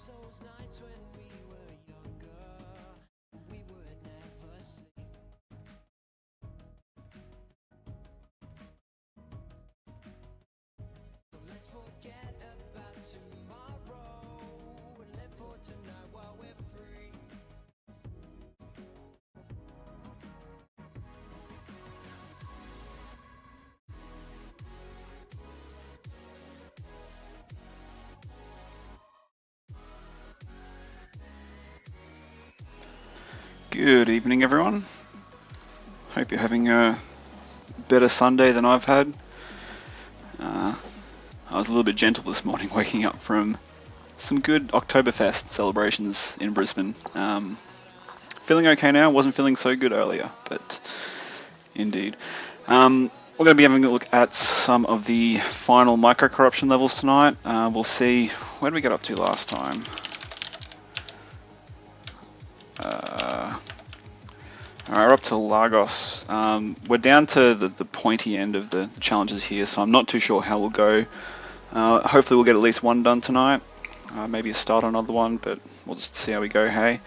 those nights when we were younger, we would never sleep. So let's forget about tomorrow and live for tonight while we're free. Good evening, everyone. Hope you're having a better Sunday than I've had. I was a little bit gentle this morning, waking up from some good Oktoberfest celebrations in Brisbane. Feeling okay now. Wasn't feeling so good earlier, but indeed. We're going to be having a look at some of the final microcorruption levels tonight. We'll see, where did we get up to last time? Alright, we're up to Lagos. We're down to the pointy end of the challenges here, so I'm not too sure how we'll go. Hopefully we'll get at least one done tonight. Maybe a start on another one, but we'll just see how we go, hey?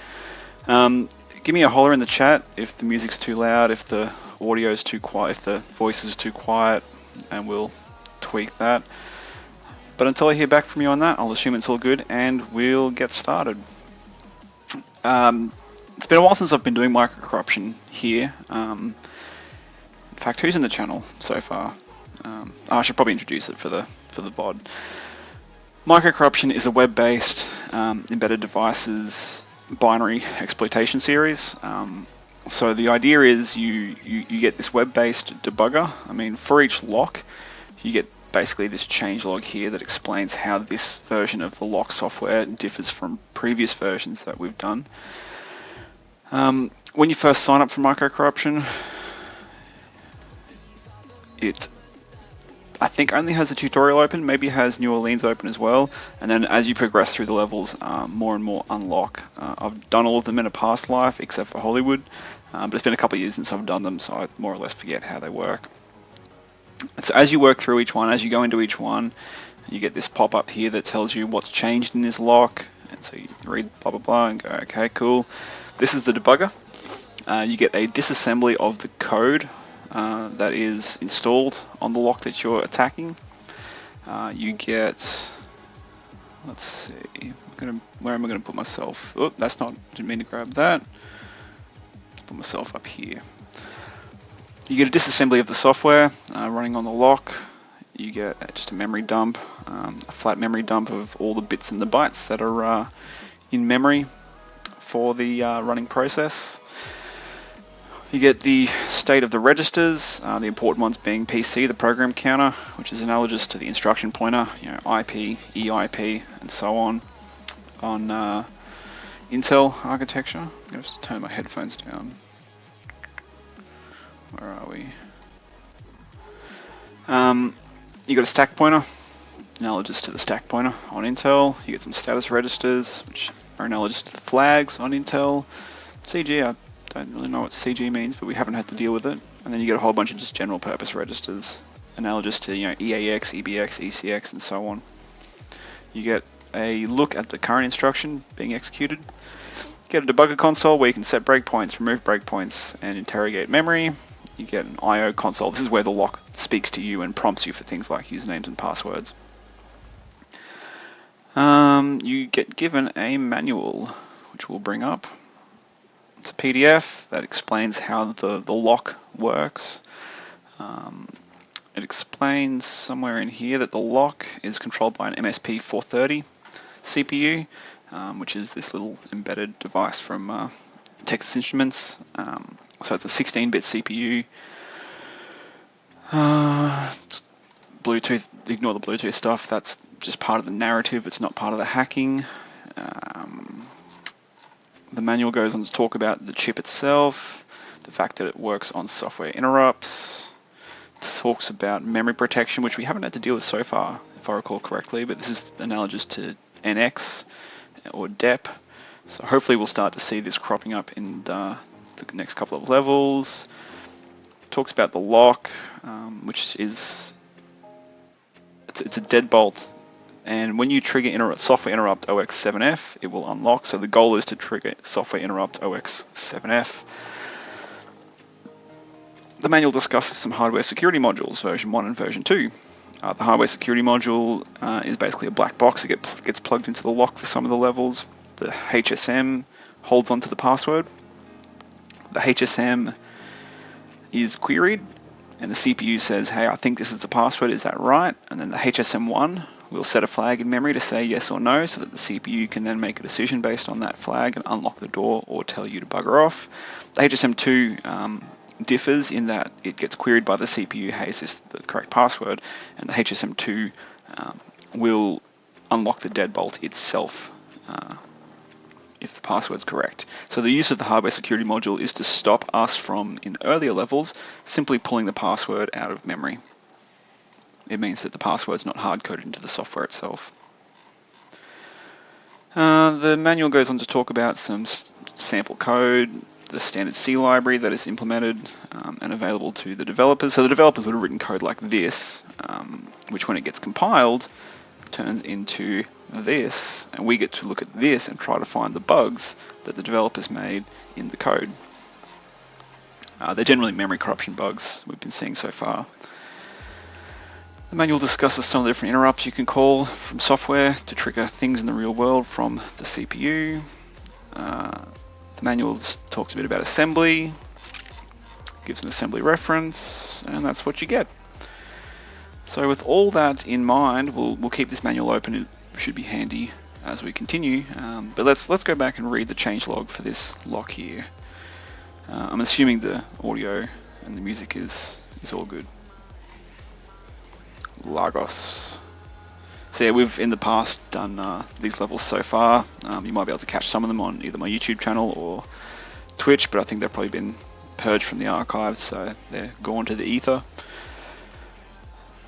Give me a holler in the chat if the music's too loud, if the audio's too quiet, if the voice is too quiet, and we'll tweak that. But until I hear back from you on that, I'll assume it's all good, and we'll get started. It's been a while since I've been doing Microcorruption here. In fact, who's in the channel so far? I should probably introduce it for the VOD. Microcorruption is a web-based embedded devices binary exploitation series. So the idea is you get this web-based debugger. I mean, for each lock, you get basically this changelog here that explains how this version of the lock software differs from previous versions that we've done. When you first sign up for Microcorruption, it I think only has a tutorial open, maybe has New Orleans open as well, and then as you progress through the levels, more and more unlock. I've done all of them in a past life except for Hollywood, but it's been a couple of years since I've done them, so I more or less forget how they work. And so as you work through each one, as you go into each one, you get this pop-up here that tells you what's changed in this lock, and so you read blah blah blah and go, okay, cool. This is the debugger. You get a disassembly of the code that is installed on the lock that you're attacking. You get, let's see, where am I going to put myself? Oh, that's not, didn't mean to grab that. Let's put myself up here. You get a disassembly of the software running on the lock. You get just a memory dump, a flat memory dump of all the bits and the bytes that are in memory for the running process. You get the state of the registers, the important ones being PC, the program counter, which is analogous to the instruction pointer, IP, EIP, and so on Intel architecture. I'm going to have to turn my headphones down. Where are we? You got a stack pointer, analogous to the stack pointer on Intel. You get some status registers, which are analogous to the flags on Intel. CG, I don't really know what CG means, but we haven't had to deal with it. And then you get a whole bunch of just general purpose registers, analogous to EAX, EBX, ECX, and so on. You get a look at the current instruction being executed. You get a debugger console where you can set breakpoints, remove breakpoints, and interrogate memory. You get an I/O console. This is where the lock speaks to you and prompts you for things like usernames and passwords. You get given a manual, which we'll bring up. It's a PDF that explains how the lock works. It explains somewhere in here that the lock is controlled by an MSP 430 CPU, which is this little embedded device from Texas Instruments. So it's a 16-bit CPU. Bluetooth, ignore the Bluetooth stuff, that's just part of the narrative, it's not part of the hacking. The manual goes on to talk about the chip itself, the fact that it works on software interrupts. It talks about memory protection, which we haven't had to deal with so far, if I recall correctly, but this is analogous to NX or DEP. So hopefully we'll start to see this cropping up in the next couple of levels. Talks about the lock, which is it's a deadbolt, and when you trigger software interrupt OX7F, it will unlock. So the goal is to trigger software interrupt OX7F. The manual discusses some hardware security modules, version 1 and version 2. The hardware security module is basically a black box that gets plugged into the lock for some of the levels. The HSM holds onto the password. The HSM is queried, and the CPU says, hey, I think this is the password, is that right? And then the HSM1 will set a flag in memory to say yes or no, so that the CPU can then make a decision based on that flag and unlock the door or tell you to bugger off. The HSM2 differs in that it gets queried by the CPU, hey, is this the correct password? And the HSM2 will unlock the deadbolt itself if the password's correct. So the use of the hardware security module is to stop us from, in earlier levels, simply pulling the password out of memory. It means that the password's not hard-coded into the software itself. The manual goes on to talk about some sample code, the standard C library that is implemented and available to the developers. So the developers would have written code like this, which when it gets compiled turns into this, and we get to look at this and try to find the bugs that the developers made in the code. They're generally memory corruption bugs we've been seeing so far. The manual discusses some of the different interrupts you can call from software to trigger things in the real world from the CPU. The manual talks a bit about assembly, gives an assembly reference, and that's what you get. So with all that in mind, we'll keep this manual open. It should be handy as we continue. But let's go back and read the changelog for this lock here. I'm assuming the audio and the music is all good. Lagos. So yeah, we've in the past done these levels so far. You might be able to catch some of them on either my YouTube channel or Twitch, but I think they've probably been purged from the archives, so they're gone to the ether.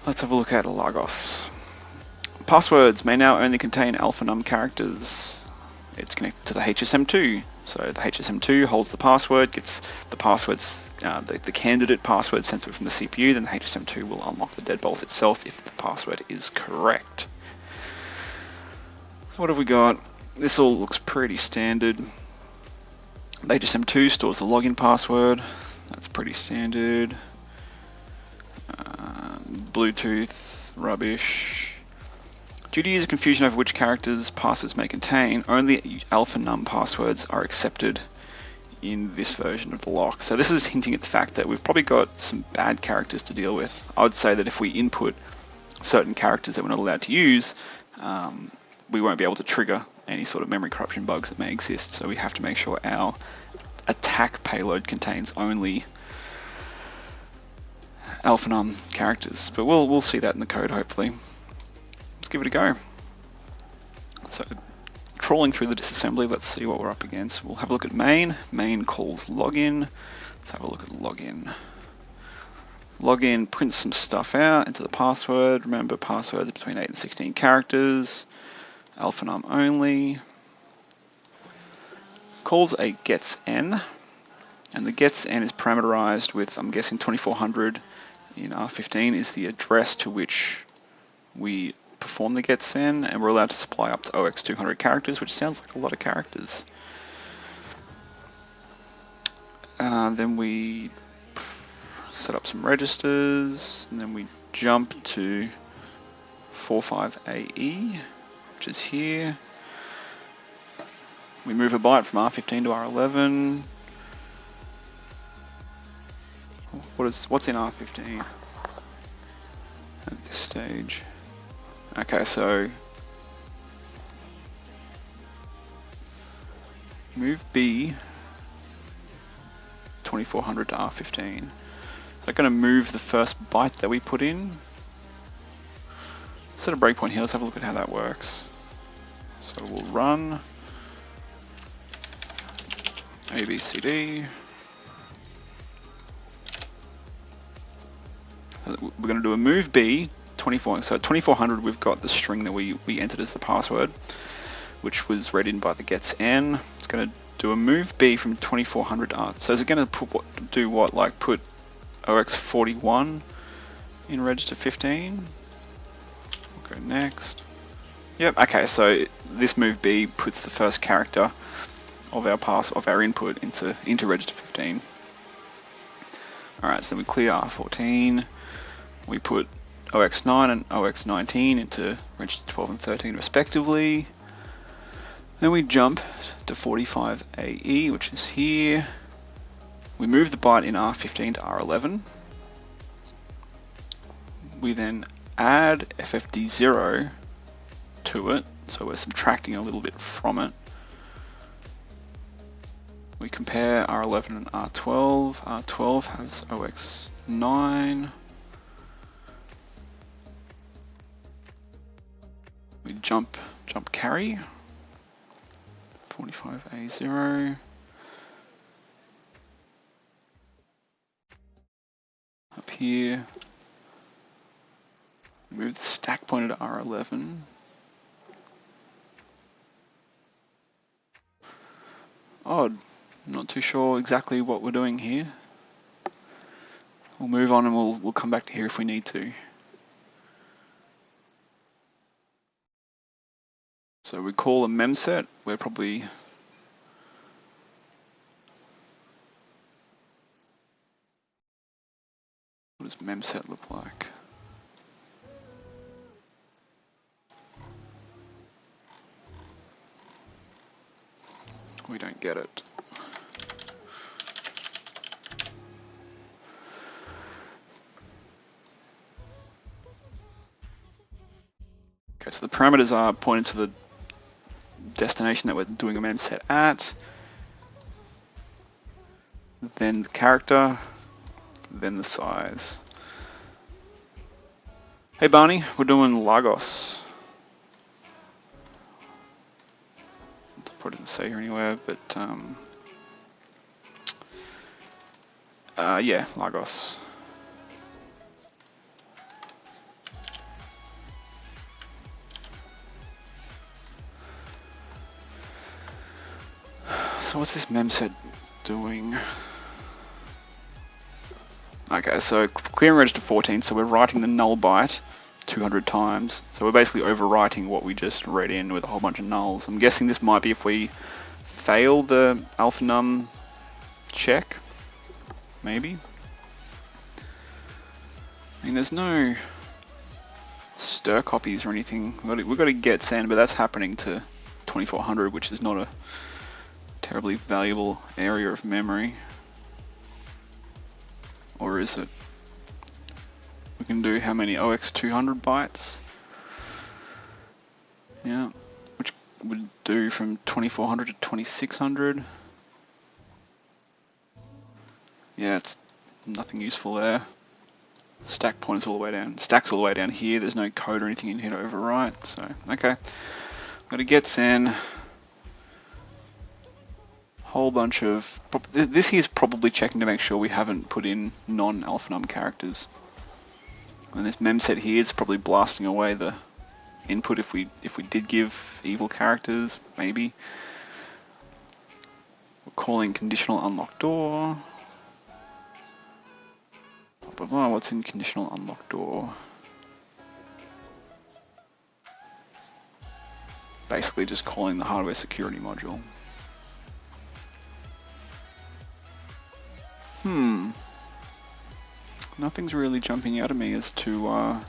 Let's have a look at Lagos. Passwords may now only contain alphanum characters. It's connected to the HSM2. So the HSM2 holds the password, gets the passwords, the candidate password sent to it from the CPU, then the HSM2 will unlock the deadbolt itself if the password is correct. So what have we got? This all looks pretty standard. The HSM2 stores the login password. That's pretty standard. Bluetooth, rubbish. Due to user confusion over which characters passwords may contain, only alphanum passwords are accepted in this version of the lock. So this is hinting at the fact that we've probably got some bad characters to deal with. I would say that if we input certain characters that we're not allowed to use, we won't be able to trigger any sort of memory corruption bugs that may exist. So we have to make sure our attack payload contains only alphanum characters. But we'll see that in the code hopefully. Let's give it a go. So trawling through the disassembly, let's see what we're up against. We'll have a look at main. Main calls login. Let's have a look at login. Login prints some stuff out into the password. Remember, passwords are between 8 and 16 characters. Alphanum only. Calls a getsn, and the getsn is parameterized with, I'm guessing, 2400 in R15 is the address to which we perform the getsn, and we're allowed to supply up to OX 200 characters, which sounds like a lot of characters. Then we set up some registers, and then we jump to 45AE, which is here. We move a byte from R15 to R11. What's in R15 at this stage? Okay, so move B 2400 to R15. So I'm going to move the first byte that we put in. Set a breakpoint here. Let's have a look at how that works. So we'll run ABCD. So we're going to do a move B 24. So 2400, we've got the string that we entered as the password, which was read in by the getsn. It's going to do a move B from 2400 to R. So is it going to do what? Like put OX41 in register 15. We'll go next. Yep. Okay. So this move B puts the first character of our input into register 15. All right. So then we clear R14. We put OX9 and OX19 into register 12 and 13 respectively. Then we jump to 45AE, which is here. We move the byte in R15 to R11. We then add FFD0 to it, so we're subtracting a little bit from it. We compare R11 and R12. R12 has OX9. We jump carry. 45A0. Up here, move the stack pointer to R11. Odd. I'm not too sure exactly what we're doing here. We'll move on and we'll come back to here if we need to. So we call a mem set. We're probably what does mem set look like? We don't get it. Okay, so the parameters are pointing to the destination that we're doing a mem set at, then the character, then the size. Hey Barney, we're doing Lagos. Probably didn't say here anywhere, but yeah, Lagos. So what's this mem set doing? Okay, so clear and register 14, so we're writing the null byte 200 times. So we're basically overwriting what we just read in with a whole bunch of nulls. I'm guessing this might be if we fail the alpha num check, maybe? I mean, there's no stir copies or anything. We've got to get send, but that's happening to 2400, which is not a terribly valuable area of memory. Or is it? We can do how many? OX200 bytes? Yeah, which would do from 2400 to 2600. Yeah, it's nothing useful there. Stack pointer's all the way down. Stack's all the way down here. There's no code or anything in here to overwrite. So, okay. I'm going to get send. Whole bunch of... This here is probably checking to make sure we haven't put in non-alpha num characters. And this mem set here is probably blasting away the input if we did give evil characters, maybe. We're calling conditional unlock door. Blah, blah, blah. What's in conditional unlock door? Basically just calling the hardware security module. Nothing's really jumping out at me as to,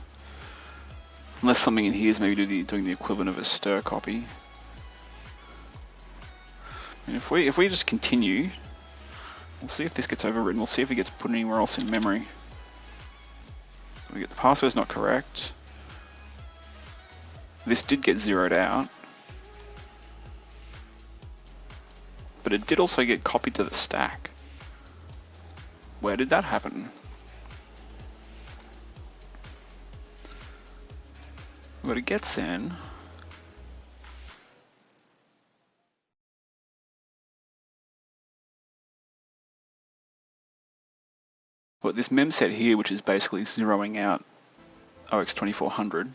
unless something in here is maybe doing the equivalent of a stir copy. And if we just continue, we'll see if this gets overwritten. We'll see if it gets put anywhere else in memory. So we get the password's not correct. This did get zeroed out, but it did also get copied to the stack. Where did that happen? We've got a get send. But this mem set here, which is basically zeroing out OX2400,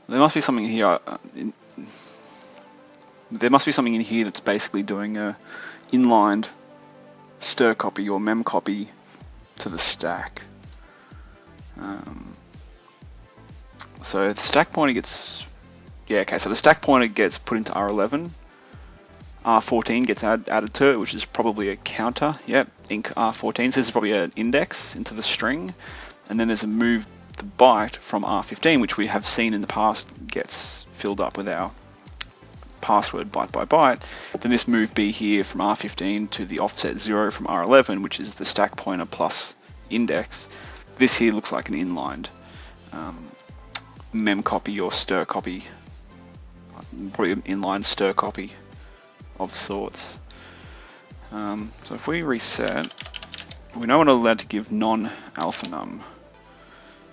there must be something here. There must be something in here that's basically doing a inlined stir copy or mem copy to the stack. So the stack pointer gets, yeah, okay. So the stack pointer gets put into R11. R14 gets added to it, which is probably a counter. Yep, inc R14. So this is probably an index into the string, and then there's a move the byte from R15, which we have seen in the past gets filled up with our password byte by byte. Then this move B here from R15 to the offset 0 from R11, which is the stack pointer plus index. This here looks like an inlined mem copy or stir copy, probably an inline stir copy of sorts. So if we reset, we know we're not allowed to give non-alpha num.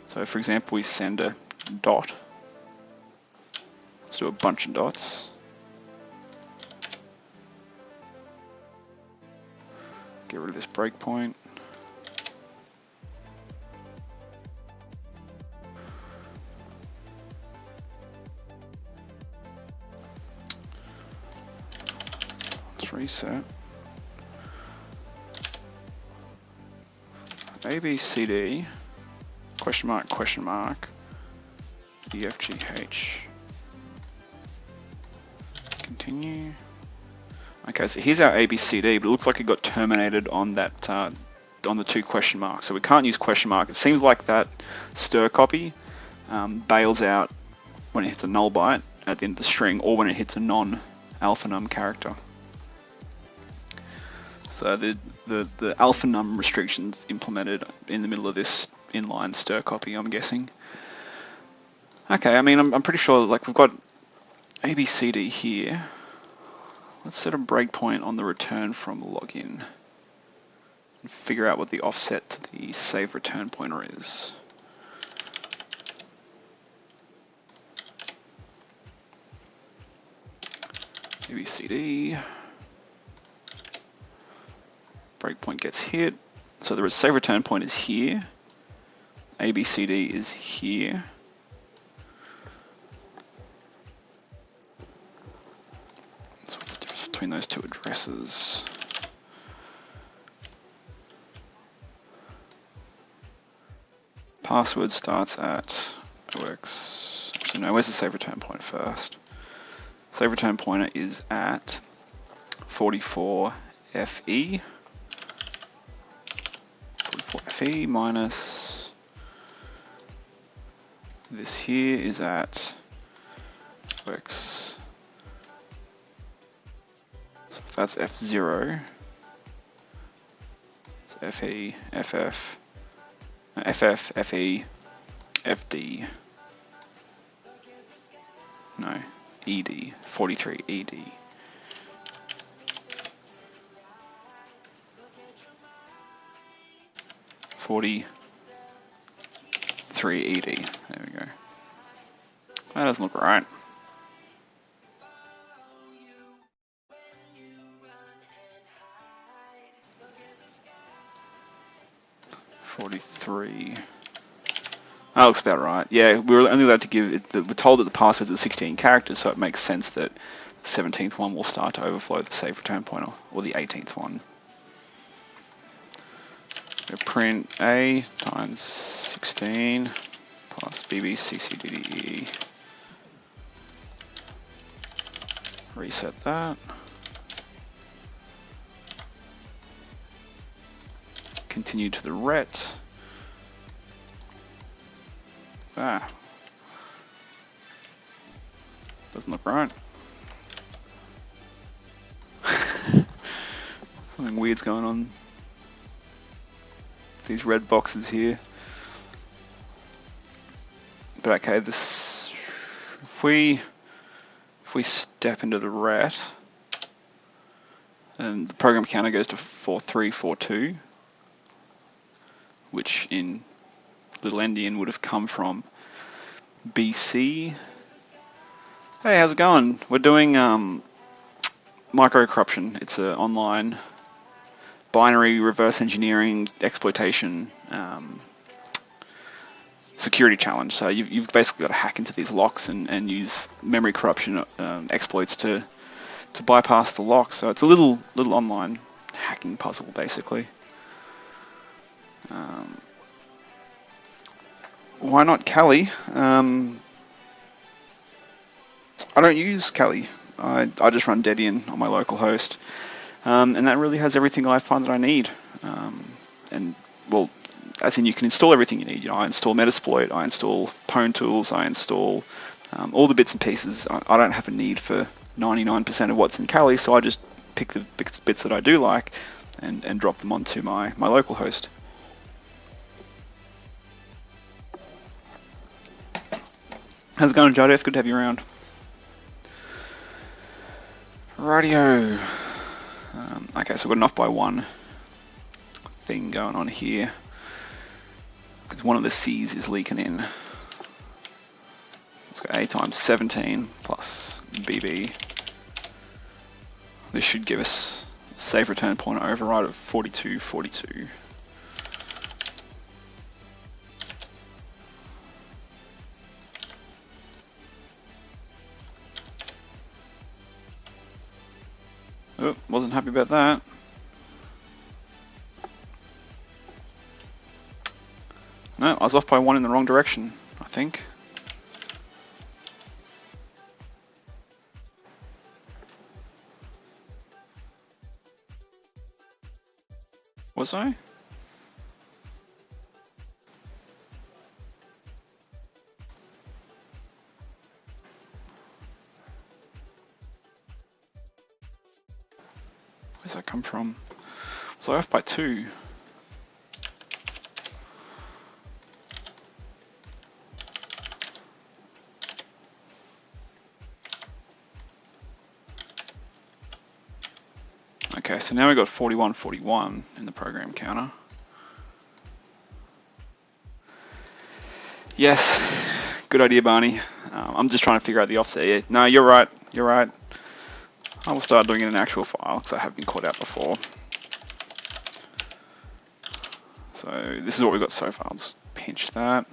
So for example, we send a dot. Let's do a bunch of dots. Get rid of this breakpoint. reset. A, B, C, D, question mark, E, F, G, H. Continue. Okay, so here's our ABCD, but it looks like it got terminated on that on the 2 question marks. So we can't use question mark. It seems like that stir copy bails out when it hits a null byte at the end of the string, or when it hits a non-alpha num character. So the alpha num restrictions implemented in the middle of this inline stir copy, I'm guessing. Okay, I mean, I'm pretty sure, like, we've got ABCD here. Let's set a breakpoint on the return from login and figure out what the offset to the save return pointer is. ABCD. Breakpoint gets hit. So the save return point is here. ABCD is here. So what's the difference between those 2 addresses? Password starts at OX. Actually, no, where's the save return pointer first? Save return pointer is at 44FE. 44FE minus this here is at OX. So if that's F0, it's FE, FF. FF, FE, FD, no, ED, 43 ED. $43 ED, there we go. That doesn't look right. That looks about right. Yeah, we were only allowed to give it, we're told that the password is 16 characters, so it makes sense that the 17th one will start to overflow the save return pointer, or the 18th one. So print A times 16 plus BBCCDDE. Reset that. Continue to the ret. Ah. Doesn't look right. Something weird's going on. These red boxes here. But okay, this if we step into the ret, and the program counter goes to 4342, which in little endian would have come from BC. Hey, how's it going? We're doing Microcorruption. It's an online binary reverse engineering exploitation security challenge. So you've basically got to hack into these locks and use memory corruption exploits to bypass the locks. So it's a little online hacking puzzle, basically. Why not Kali? I don't use Kali. I just run Debian on my local host, and that really has everything I find that I need. And well, as in you can install everything you need. You know, I install Metasploit, I install Pwn tools, I install all the bits and pieces. I don't have a need for 99% of what's in Kali, so I just pick the bits that I do like and drop them onto my local host. How's it going, Jadeth? Good to have you around. Radio. Okay, so we've got an off by 1 thing going on here because one of the C's is leaking in. Let's go A times 17 plus BB. This should give us a save return pointer override of 4242. Oh, wasn't happy about that. No, I was off by 1 in the wrong direction, I think. Was I? Where's that come from? Was I off by 2? Okay, so now we've got 4141 in the program counter. Yes, good idea, Barney. I'm just trying to figure out the offset here. No, you're right, you're right. I will start doing it in an actual file because I have been caught out before. So this is what we've got so far. I'll just pinch that.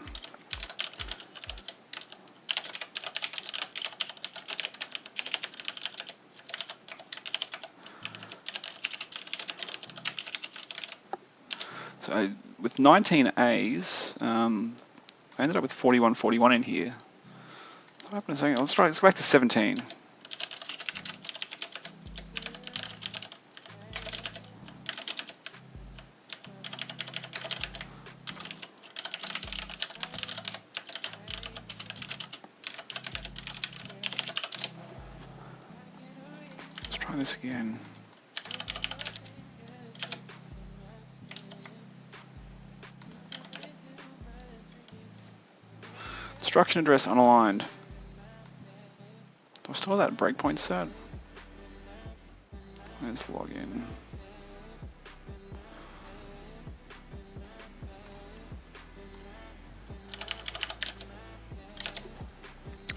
So with 19 A's, I ended up with 4141 in here. What happened a second? Let's go back to 17. Let's try this again. Instruction address unaligned. Do I still have that breakpoint set? Let's log in.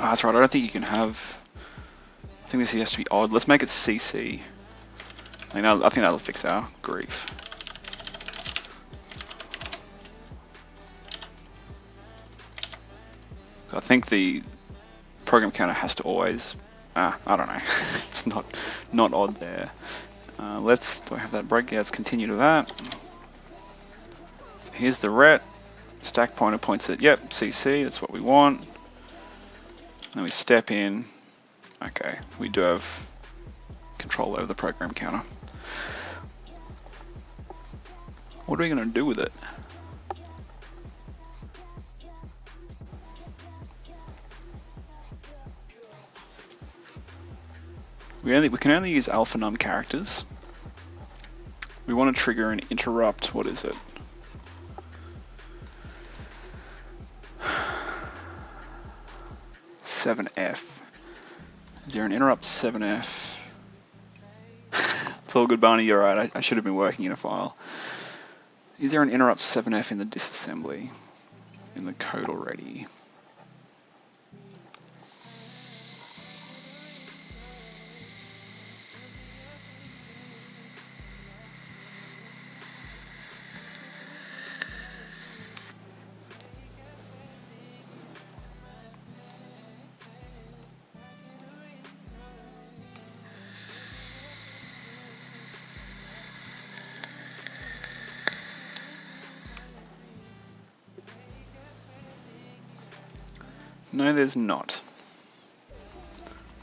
Ah, that's right, I don't think you can have... I think this has to be odd. Let's make it CC. I think that'll fix our grief. I think the program counter has to always... I don't know. It's not odd there. Do I have that break? Yeah, let's continue to that. Here's the ret. Stack pointer points at, yep, CC, that's what we want. Then we step in. Okay, we do have control over the program counter. What are we going to do with it? We can only use alpha num characters. We want to trigger an interrupt. What is it? (7F). Is there an interrupt 7F? It's all good, Barney. You're right. I should have been working in a file. Is there an interrupt 7F in the disassembly in the code already? No, there's not.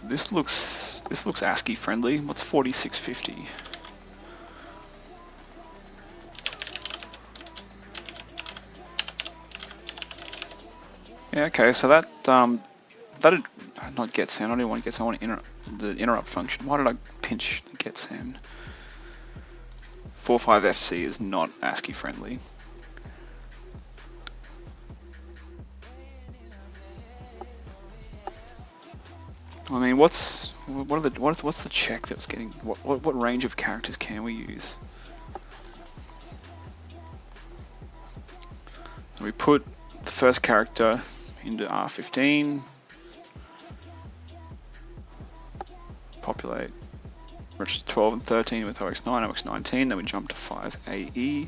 This looks ASCII friendly. What's 4650? Yeah, okay, so that not get sound. I don't want to get sound. I want the interrupt function. Why did I pinch the get sound? 45FC is not ASCII friendly. I mean, what's the check that was getting? What range of characters can we use? So we put the first character into R15, populate register 12 and 13 with OX9, OX19, then we jump to 5AE.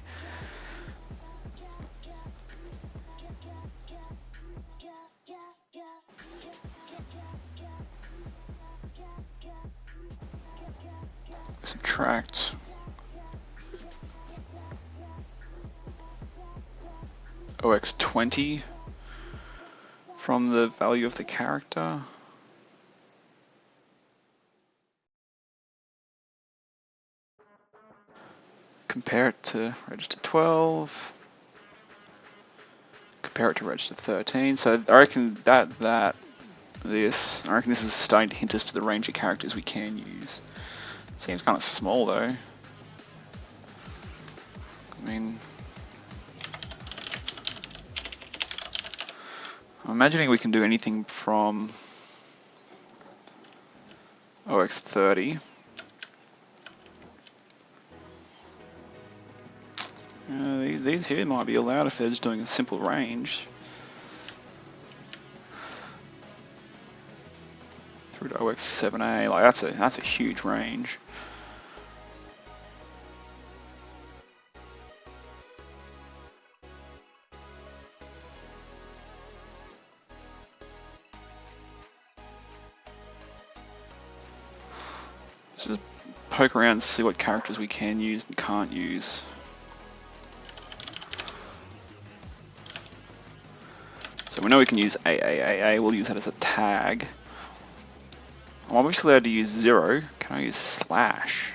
subtract OX20 from the value of the character. Compare it to register 12. Compare it to register 13. So I reckon I reckon this is starting to hint us to the range of characters we can use. Seems kind of small though. I mean, I'm imagining we can do anything from OX30. These here might be allowed if they're just doing a simple range. Through to OX7A, like that's a huge range. Just poke around and see what characters we can use and can't use. So we know we can use AAAA, we'll use that as a tag. I'm obviously allowed to use 0. Can I use slash?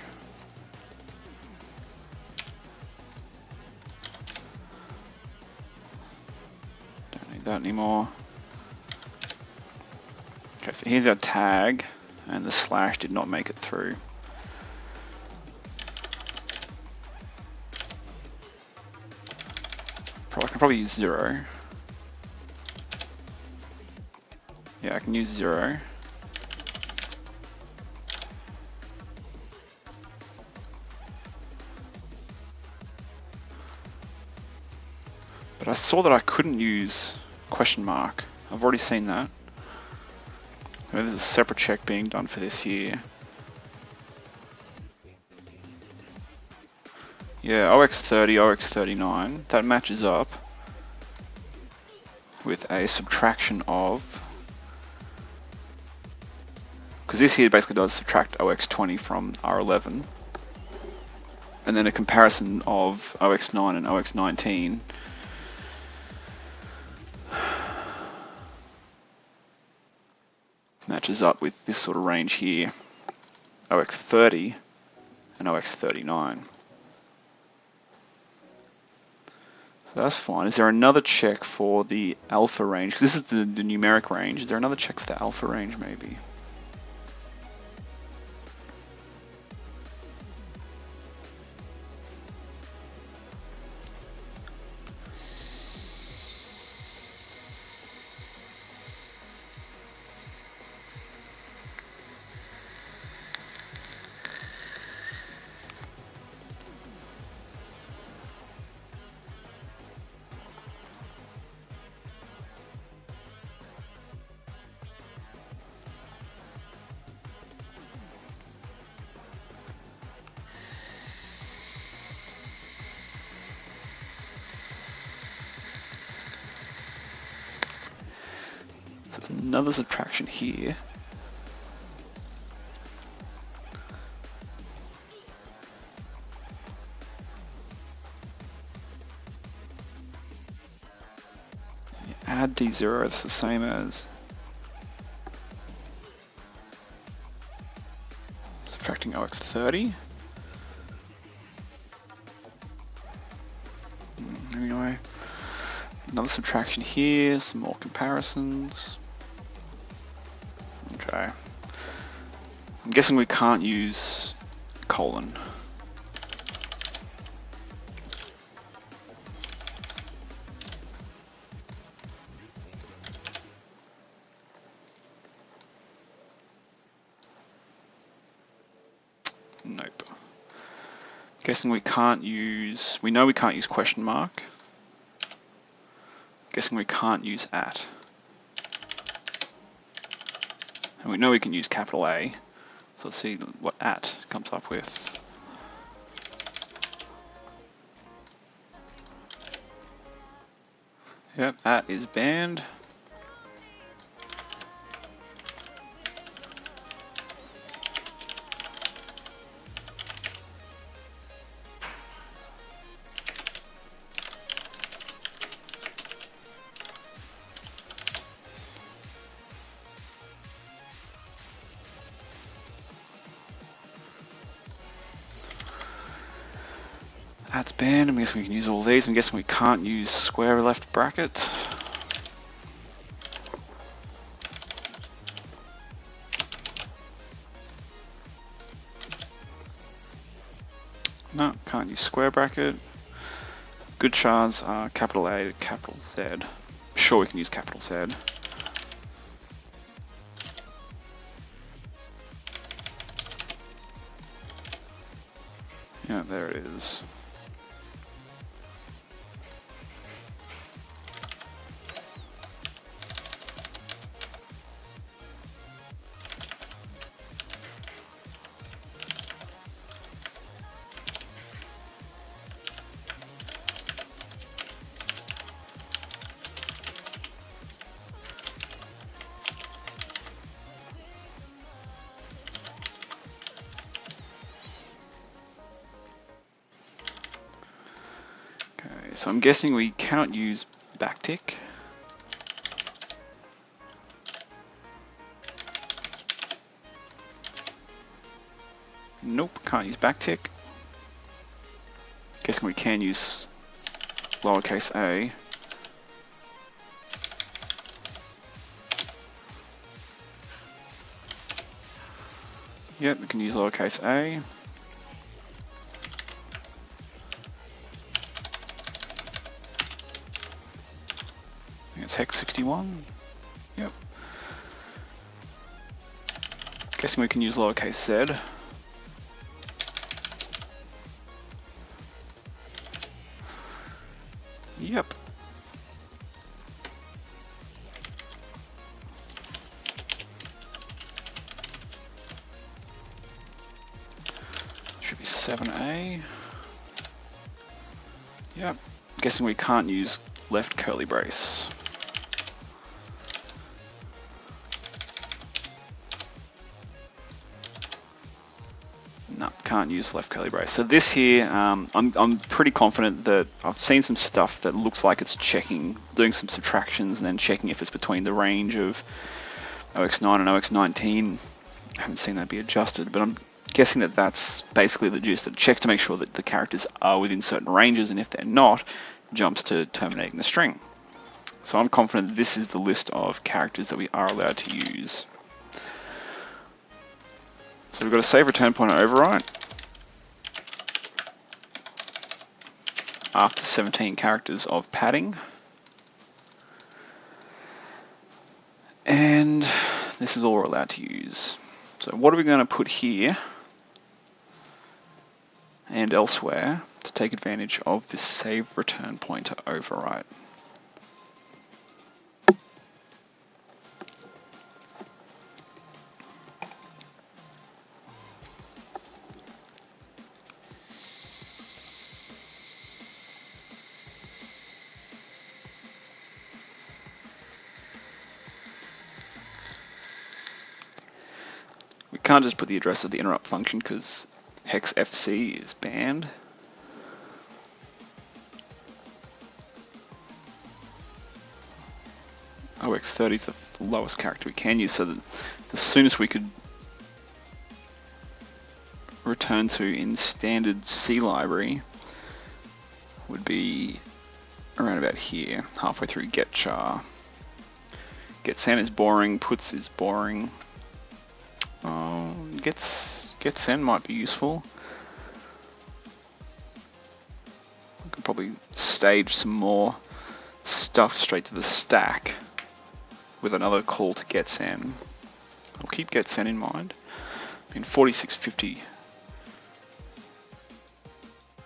Don't need that anymore. Okay, so here's our tag, and the slash did not make it through. I can probably use 0. Yeah, I can use 0. But I saw that I couldn't use question mark. I've already seen that. So there's a separate check being done for this here. Yeah, OX30, OX39, that matches up with a subtraction of, because this here basically does subtract OX20 from R11, and then a comparison of OX9 and OX19. Matches up with this sort of range here, OX30 and OX39. So that's fine. Is there another check for the alpha range? Because this is the numeric range. Is there another check for the alpha range maybe? Another subtraction here. You add D0, it's the same as subtracting OX30. Anyway, another subtraction here, some more comparisons. Okay. I'm guessing we can't use colon. Nope. Guessing we can't use, we know we can't use question mark. Guessing we can't use at. And we know we can use capital A, so let's see what at comes up with. Yep, at is banned. That's banned. I'm guessing we can use all these. I'm guessing we can't use square left bracket. No, can't use square bracket. Good shards are capital A to capital Z. Sure, we can use capital Z. Yeah, there it is. Okay, so I'm guessing we cannot use backtick. Nope, can't use backtick. Guessing we can use lowercase a. Yep, we can use lowercase a. I think it's hex 61. Yep. Guessing we can use lowercase z. Yep. Should be 7a. Yep. Guessing we can't use left curly brace. No, can't use left curly brace. So this here, I'm pretty confident that I've seen some stuff that looks like it's checking, doing some subtractions and then checking if it's between the range of OX9 and OX19. I haven't seen that be adjusted, but I'm guessing that that's basically the juice that checks to make sure that the characters are within certain ranges, and if they're not, jumps to terminating the string. So I'm confident that this is the list of characters that we are allowed to use. So we've got a save return pointer overwrite after 17 characters of padding. And this is all we're allowed to use. So what are we going to put here and elsewhere to take advantage of this save return pointer overwrite? We can't just put the address of the interrupt function because hex FC is banned. OX30 is the lowest character we can use, so that the soonest we could return to in standard C library would be around about here, halfway through get char. Get sen is boring, puts is boring. Get sen might be useful. I could probably stage some more stuff straight to the stack with another call to get sen. I'll keep get sen in mind. I mean, 4650.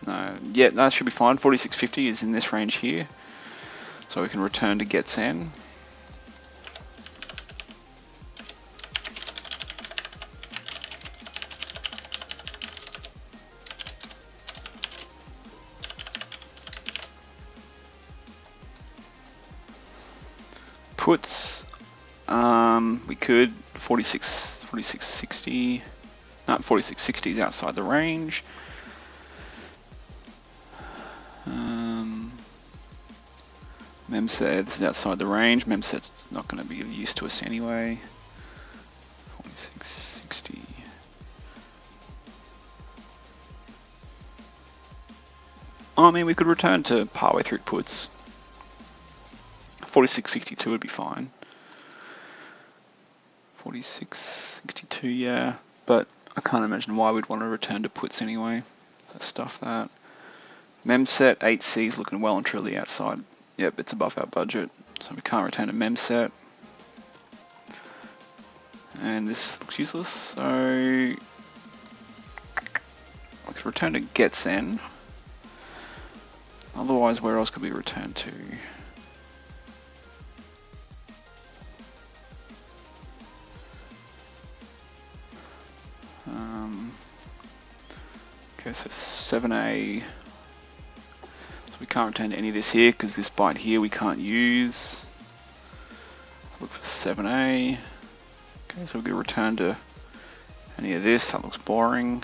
No, yeah, that should be fine. 4650 is in this range here, so we can return to get sen. Puts, we could 4660. No, 4660 is outside the range. Memsets is outside the range. Memset's not going to be of use to us anyway. 4660. I mean, we could return to partway through puts. 46.62 would be fine. 46.62, yeah. But I can't imagine why we'd want to return to puts anyway. So stuff that. Memset 8C is looking well and truly outside. Yep, it's above our budget. So we can't return to Memset. And this looks useless, so I could return to Getsen. Otherwise, where else could we return to? Okay, so 7A. So we can't return to any of this here because this byte here we can't use. Look for 7A. Okay, so we could return to any of this. That looks boring.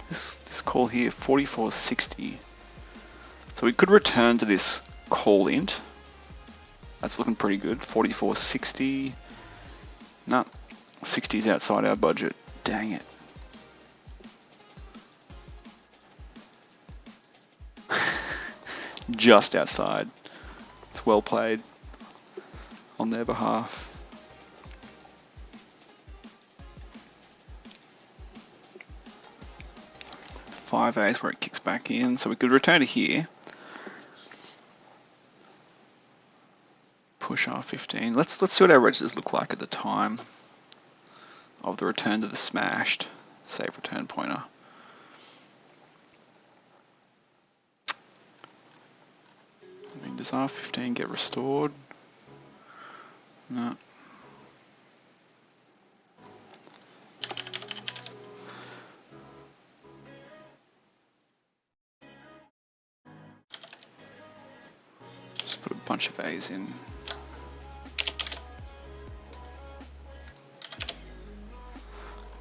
This call here, 44.60. So we could return to this call int. That's looking pretty good. 44.60. Nah, 60 is outside our budget. Dang it. Just outside. It's well played on their behalf. 5A is where it kicks back in, so we could return to here. Push R15. Let's see what our registers look like at the time of the return to the smashed save return pointer. I mean, does R15 get restored? No. Just put a bunch of A's in.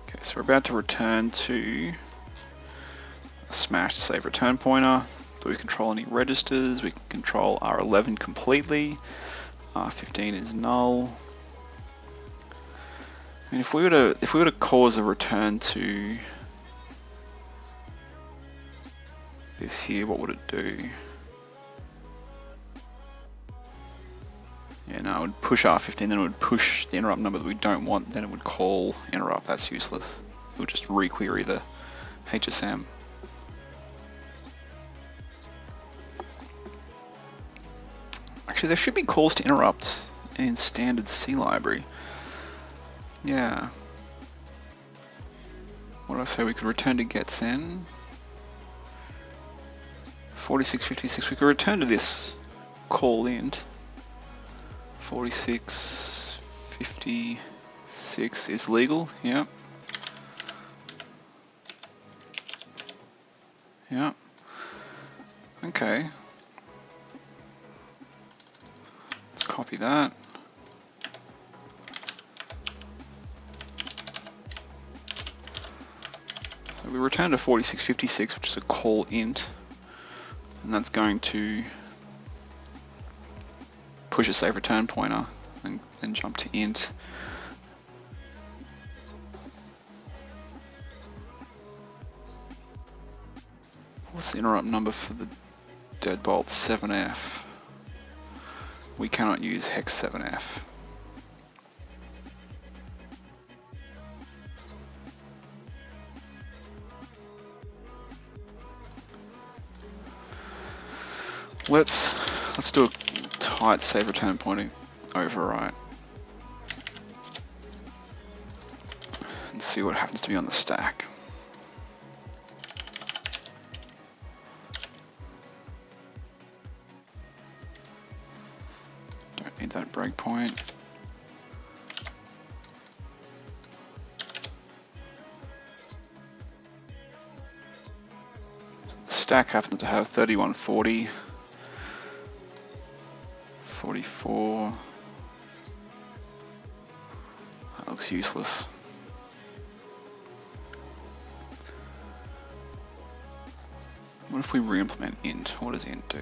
Okay, so we're about to return to a smashed save return pointer. Do we control any registers? We can control R11 completely. R15 is null. And if we were to cause a return to this here, what would it do? Yeah, no, it would push R15, then it would push the interrupt number that we don't want, then it would call interrupt. That's useless. It would just requery the HSM. Actually, there should be calls to interrupt in standard C library. Yeah. What did I say? We could return to getSend. 46.56. We could return to this call int. 46.56 is legal. Yep. Yep. Okay. Let's copy that. So we return to 46.56, which is a call int, and that's going to push a save return pointer and then jump to int. What's the interrupt number for the deadbolt? 7F. We cannot use hex 7F. Let's do a tight save return pointer overwrite and see what happens to be on the stack. Don't need that breakpoint. Stack happens to have 3140. 44. That looks useless. What if we re-implement int? What does int do?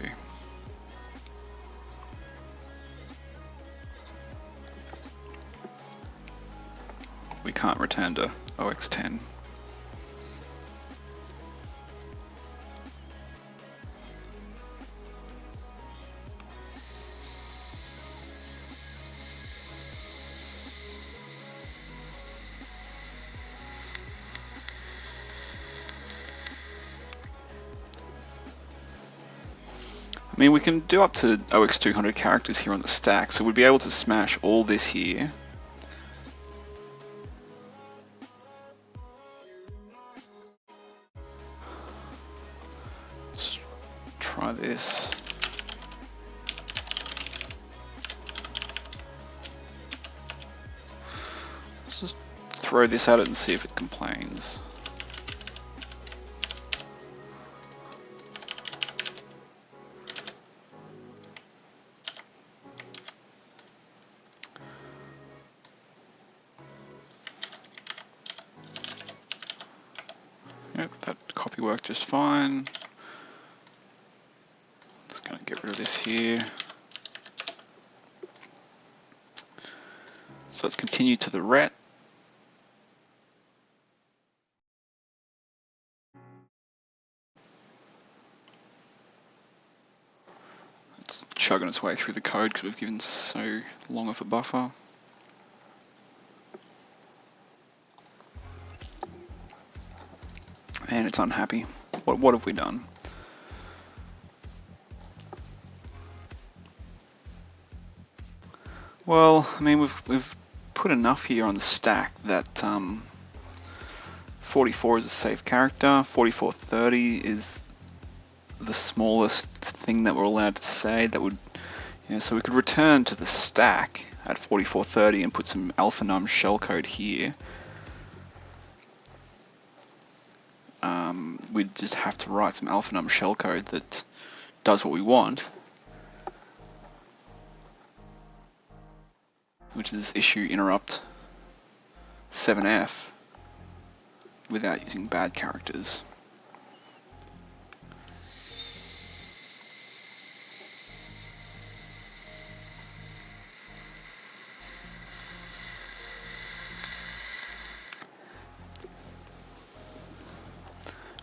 We can't return to OX10. mean, we can do up to OX200 characters here on the stack, so we'd be able to smash all this here. Let's try this. Let's just throw this at it and see if it complains. Yep, that copy worked just fine. Just gonna get rid of this here. So let's continue to the ret. It's chugging its way through the code because we've given so long of a buffer. And it's unhappy. What have we done? Well, I mean, we've put enough here on the stack that 44 is a safe character. 4430 is the smallest thing that we're allowed to say. That would, so we could return to the stack at 4430 and put some alphanum shellcode here. We'd just have to write some alphanum shellcode that does what we want, which is issue interrupt 7F without using bad characters.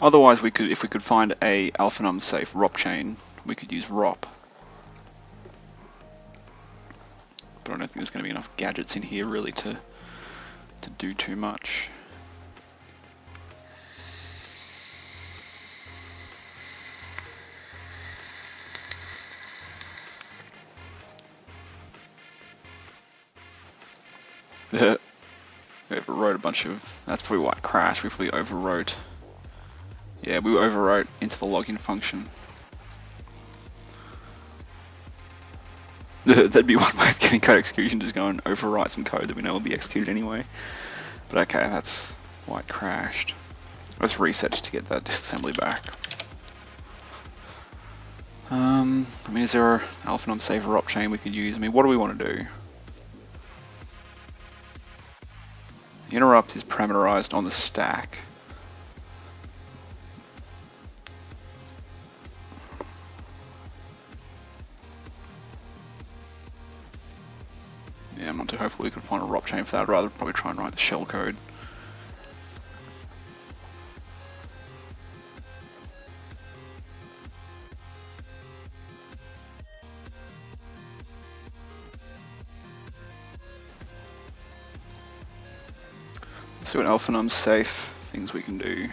Otherwise, if we could find a alphanum safe ROP chain, we could use ROP. But I don't think there's going to be enough gadgets in here really to do too much. We overwrote a bunch of. That's probably why it crashed. We probably overwrote. Yeah, we overwrote into the login function. That'd be one way of getting code execution, just go and overwrite some code that we know will be executed anyway. But okay, that's why it crashed. Let's reset to get that disassembly back. I mean, is there an alphanum safe ROP chain we could use? I mean, what do we want to do? Interrupt is parameterized on the stack. Yeah, I'm not too hopeful we can find a ROP chain for that. I'd rather probably try and write the shell code. Let's see what alphanum safe things we can do.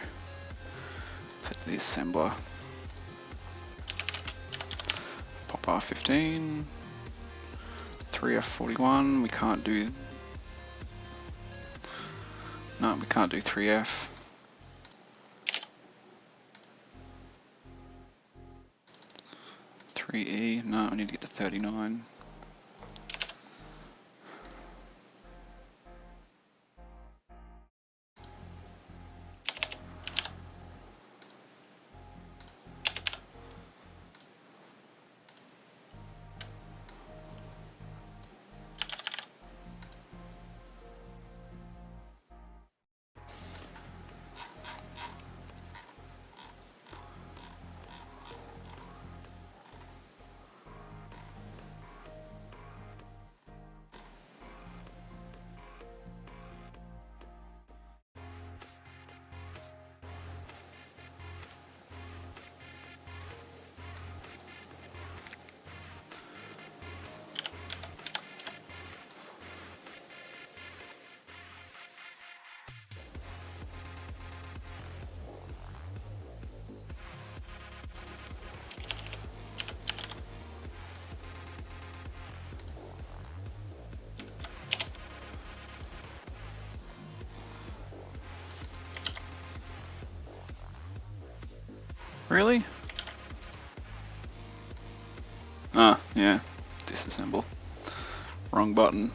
Set the assembler. Pop R15. 3F41, we can't do. No, we can't do 3F. E, no, I need to get to 39. Really? Ah, yeah. Disassemble. Wrong button.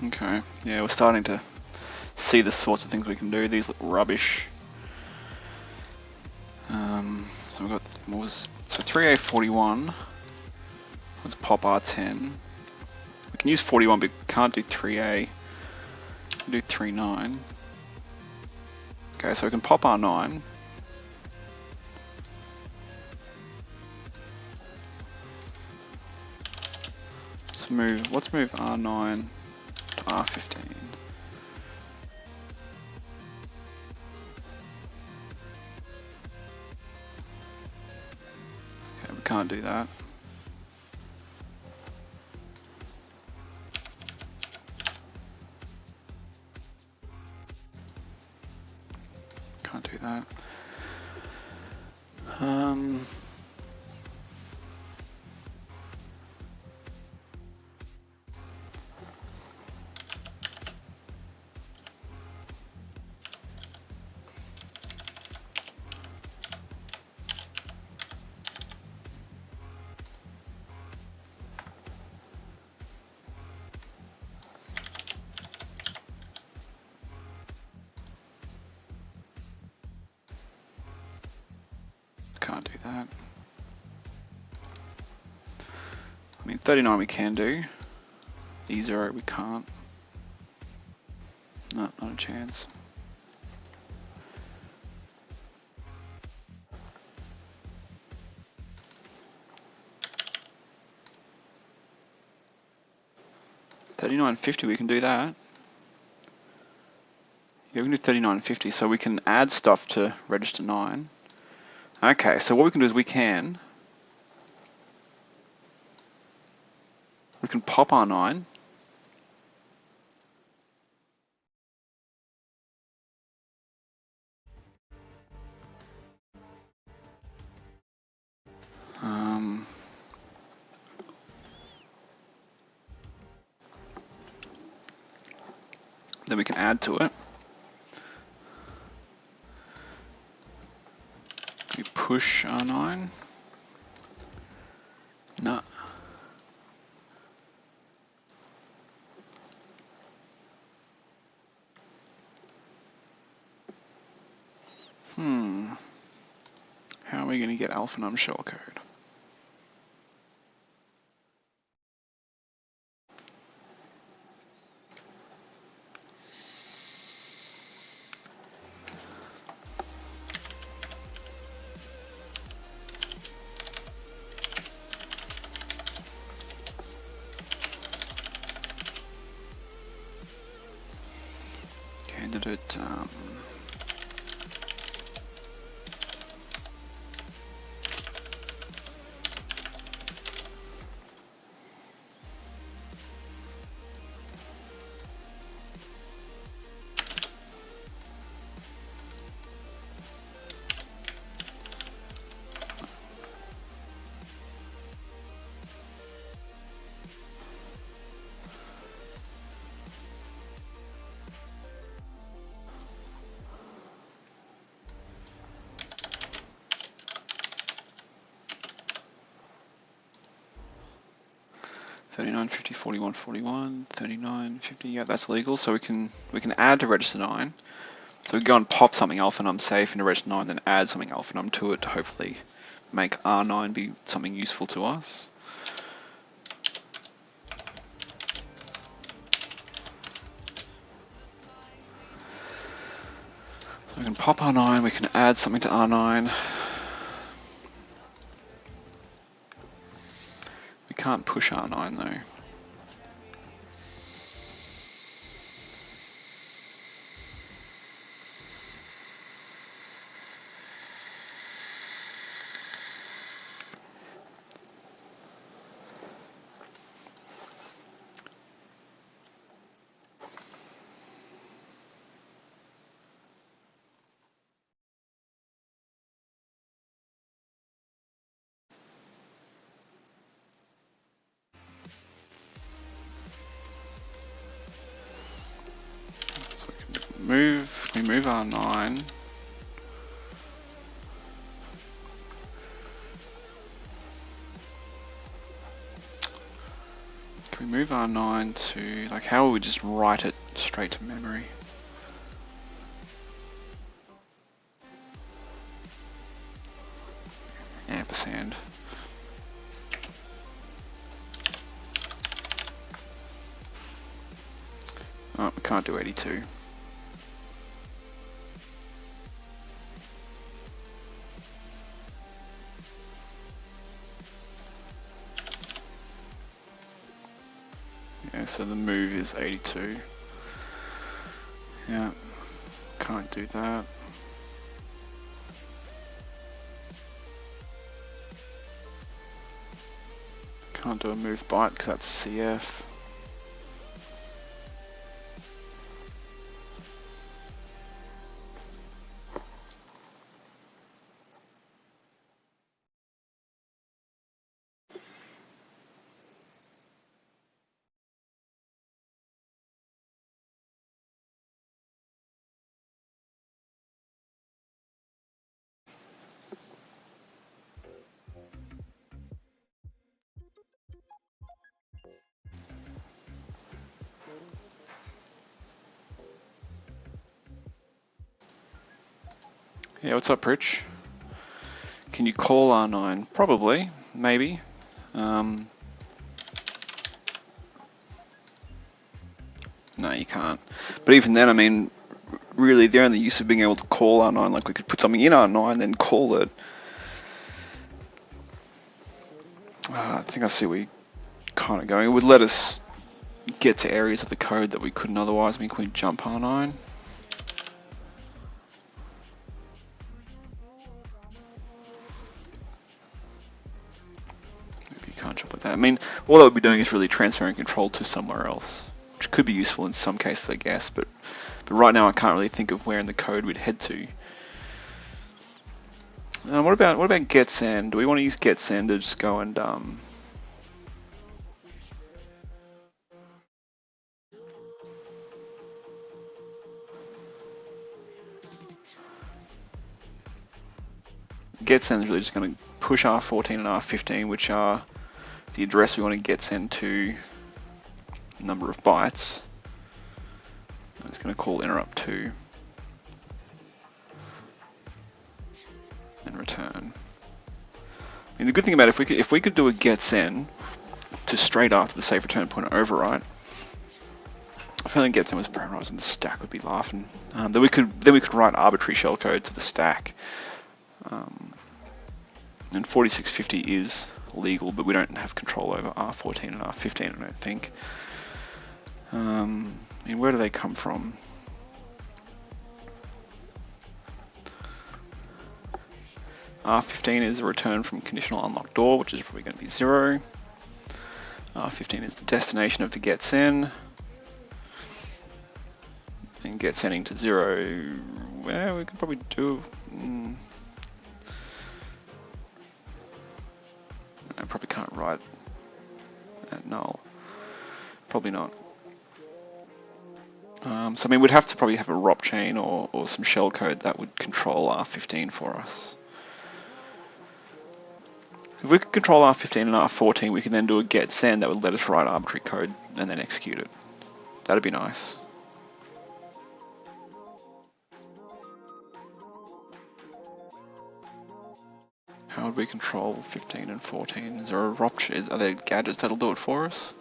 Okay, yeah, we're starting to see the sorts of things we can do. These look rubbish. So we've got, what was, so 3A41. Let's pop R10. We can use 41, but we can't do 3A. We can do 39. Okay, so we can pop R9. Let's move R9 to R15. Okay, we can't do that. Can't do that. Can't do that. I mean, 39 we can do. E0 we can't. No, not a chance. $39.50 we can do that. Yeah, we can do $39.50, so we can add stuff to register 9. Okay, so what we can do is we can pop R9. Then we can add to it. We push R9. No. How are we going to get alpha num shellcode? Candidate. $39.50, $41.41, $39.50. Yeah, that's legal. So we can add to register 9. So we go and pop something alpha num safe into register 9, then add something alpha num to it to hopefully make R9 be something useful to us. So we can pop R9, we can add something to R9. We can't push R9 though. we move R9. Can we move R9 to, like, how would we just write it straight to memory? Ampersand. Oh, we can't do 82. Yeah, so the move is 82. Yeah, can't do that. Can't do a move byte because that's CF. Yeah, what's up, Rich? Can you call R9? Probably, maybe. No, you can't. But even then, I mean, really, the only use of being able to call R9, like we could put something in R9, then call it. I think I see where you're kind of going. It would let us get to areas of the code that we couldn't otherwise. I mean, can we jump R9? Maybe you can't jump like that. I mean, all that would be doing is really transferring control to somewhere else, which could be useful in some cases, I guess, but right now I can't really think of where in the code we'd head to. What about getSend? Do we want to use getSend to just go and getSend is really just going to push R14 and R15, which are the address we want to getSend to, number of bytes. And it's going to call interrupt2 and return. I mean, the good thing about it, if we could do a getSend to straight after the safe return pointer overwrite, if only getSend was parameterized and the stack would be laughing. Then we could write arbitrary shellcode to the stack. And 4650 is legal, but we don't have control over R14 and R15, I don't think. I mean, where do they come from? R15 is a return from conditional unlocked door, which is probably going to be 0. R15 is the destination of the getSend. And getSending to 0, well, we could probably do... I probably can't write at null. Probably not. So I mean, we'd have to probably have a ROP chain or some shellcode that would control R15 for us. If we could control R15 and R14, we can then do a getSend that would let us write arbitrary code and then execute it. That'd be nice. How would we control 15 and 14? Is there a ROP chain? Are there gadgets that'll do it for us?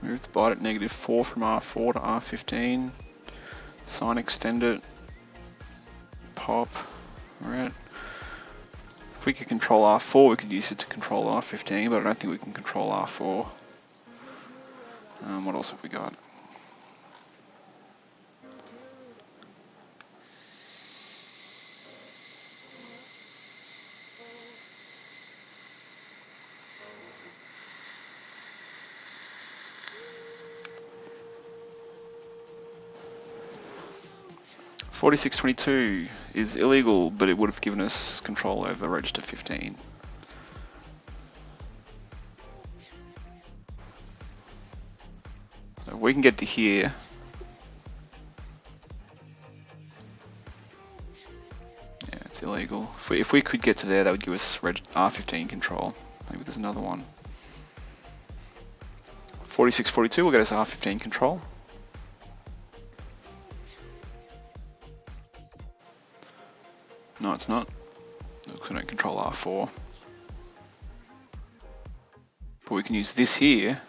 Move the byte at -4 from R4 to R15. Sign extend it. Pop. Alright. If we could control R4, we could use it to control R15, but I don't think we can control R4. What else have we got? 4622 is illegal, but it would have given us control over register 15. So we can get to here. Yeah, it's illegal. If we could get to there, that would give us R15 control. Maybe there's another one. 4642 will get us R15 control. No, it's not. We don't control R4. But we can use this here.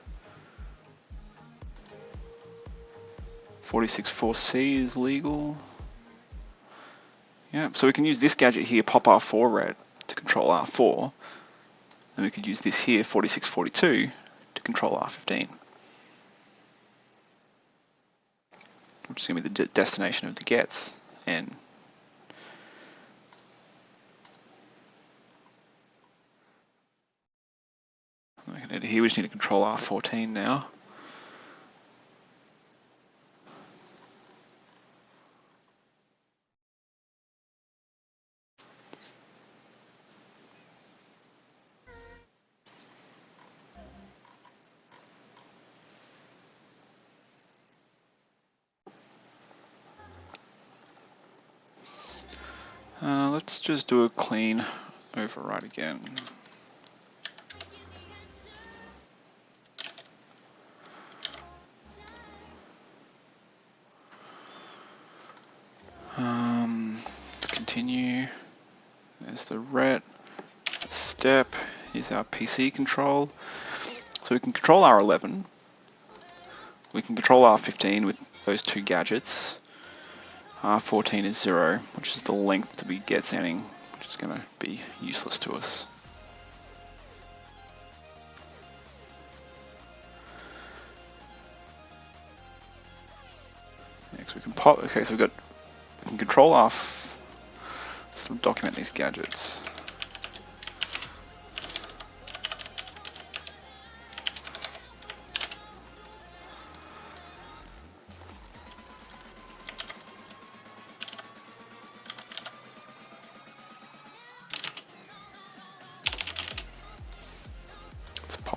464C is legal. Yeah, so we can use this gadget here, pop R4 red, to control R4. And we could use this here, 4642, to control R15. Which is going to be the destination of the gets. And here we just need to control R14 now. Let's just do a clean override again. Let's continue. There's the ret step. Here's our PC control. So we can control R11. We can control R15 with those two gadgets. R14 is 0, which is the length to be get sounding, which is going to be useless to us. Next we can pop. Okay, so we can control Let's document these gadgets.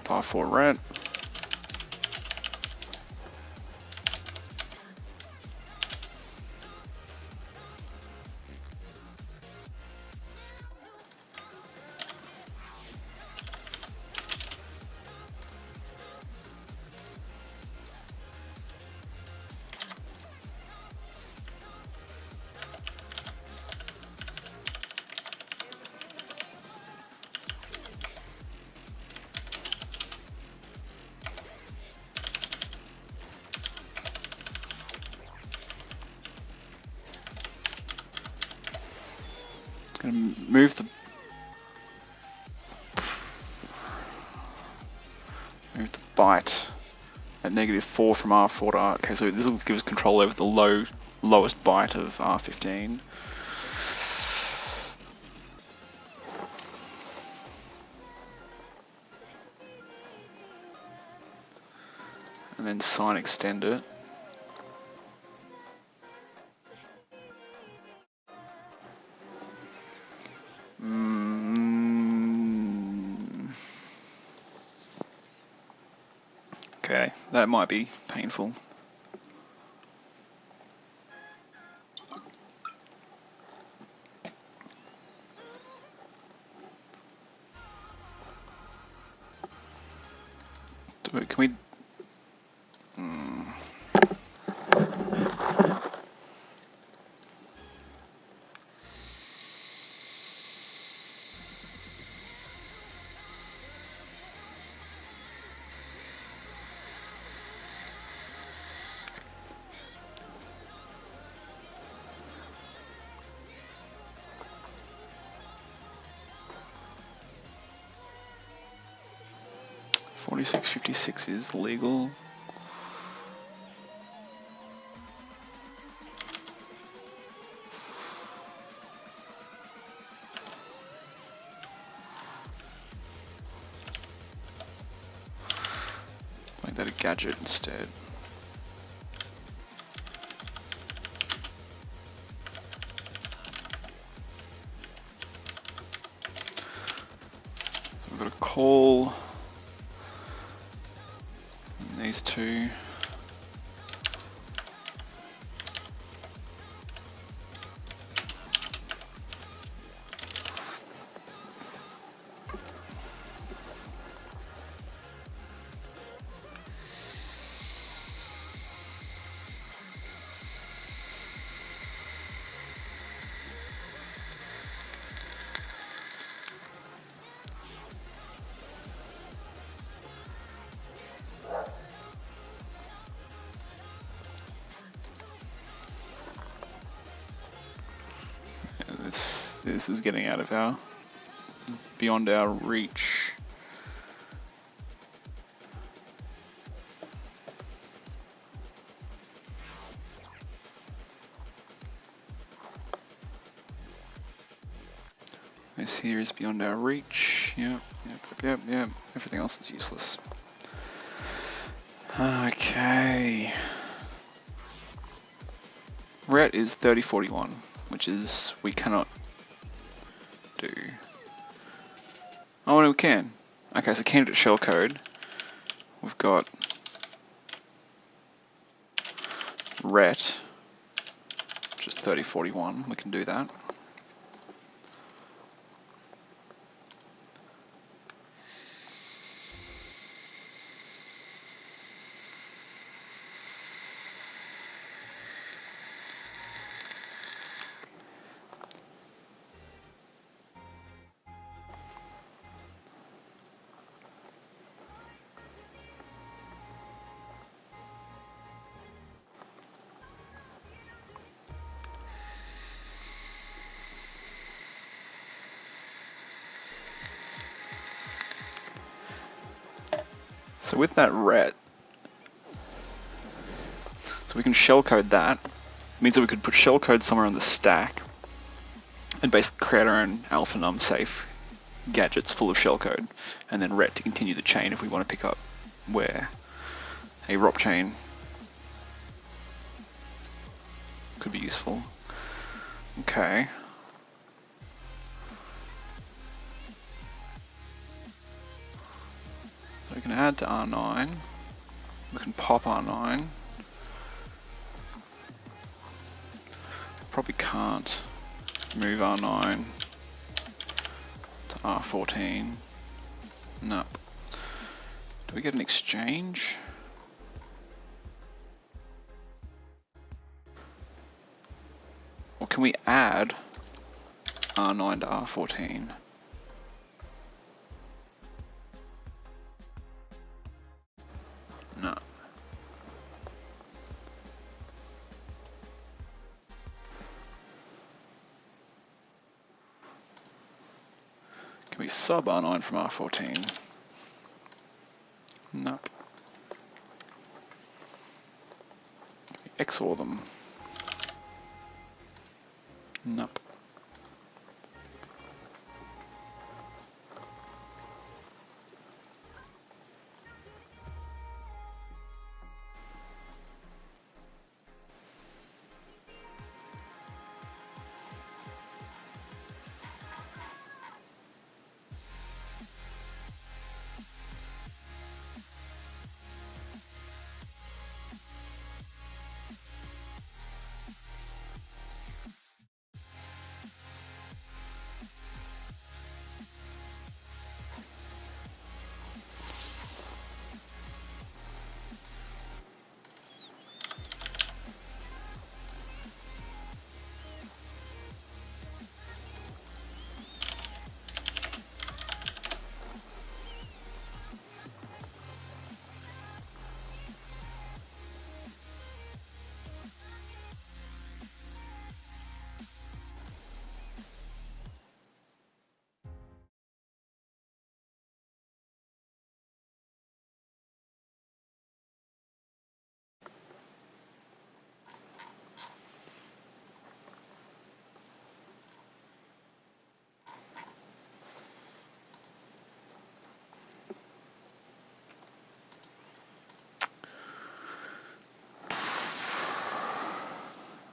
R4 ret. Move the byte at -4 from R4 to R. Okay, so this will give us control over the lowest byte of R15. And then sign extend it. Okay, that might be painful. Can we? 4656 is legal. Make that a gadget instead. pull these two. This is getting out of our, beyond our reach. This here is beyond our reach. Yep. Everything else is useless. Okay. Ret is 3041, which is we cannot do. Oh no, we can. Okay, so candidate shellcode. We've got Ret, which is 3041. We can do that. So with that ret, so we can shellcode that. It means that we could put shellcode somewhere on the stack and basically create our own alpha num safe gadgets full of shellcode, and then ret to continue the chain if we want to pick up where a ROP chain could be useful. Okay. So we can add to R9. We can pop R9. Probably can't move R9 to R14. Nope. Do we get an exchange? Or can we add R9 to R14? No. Can we sub R9 from R14? Nope. Can we XOR them? Nope.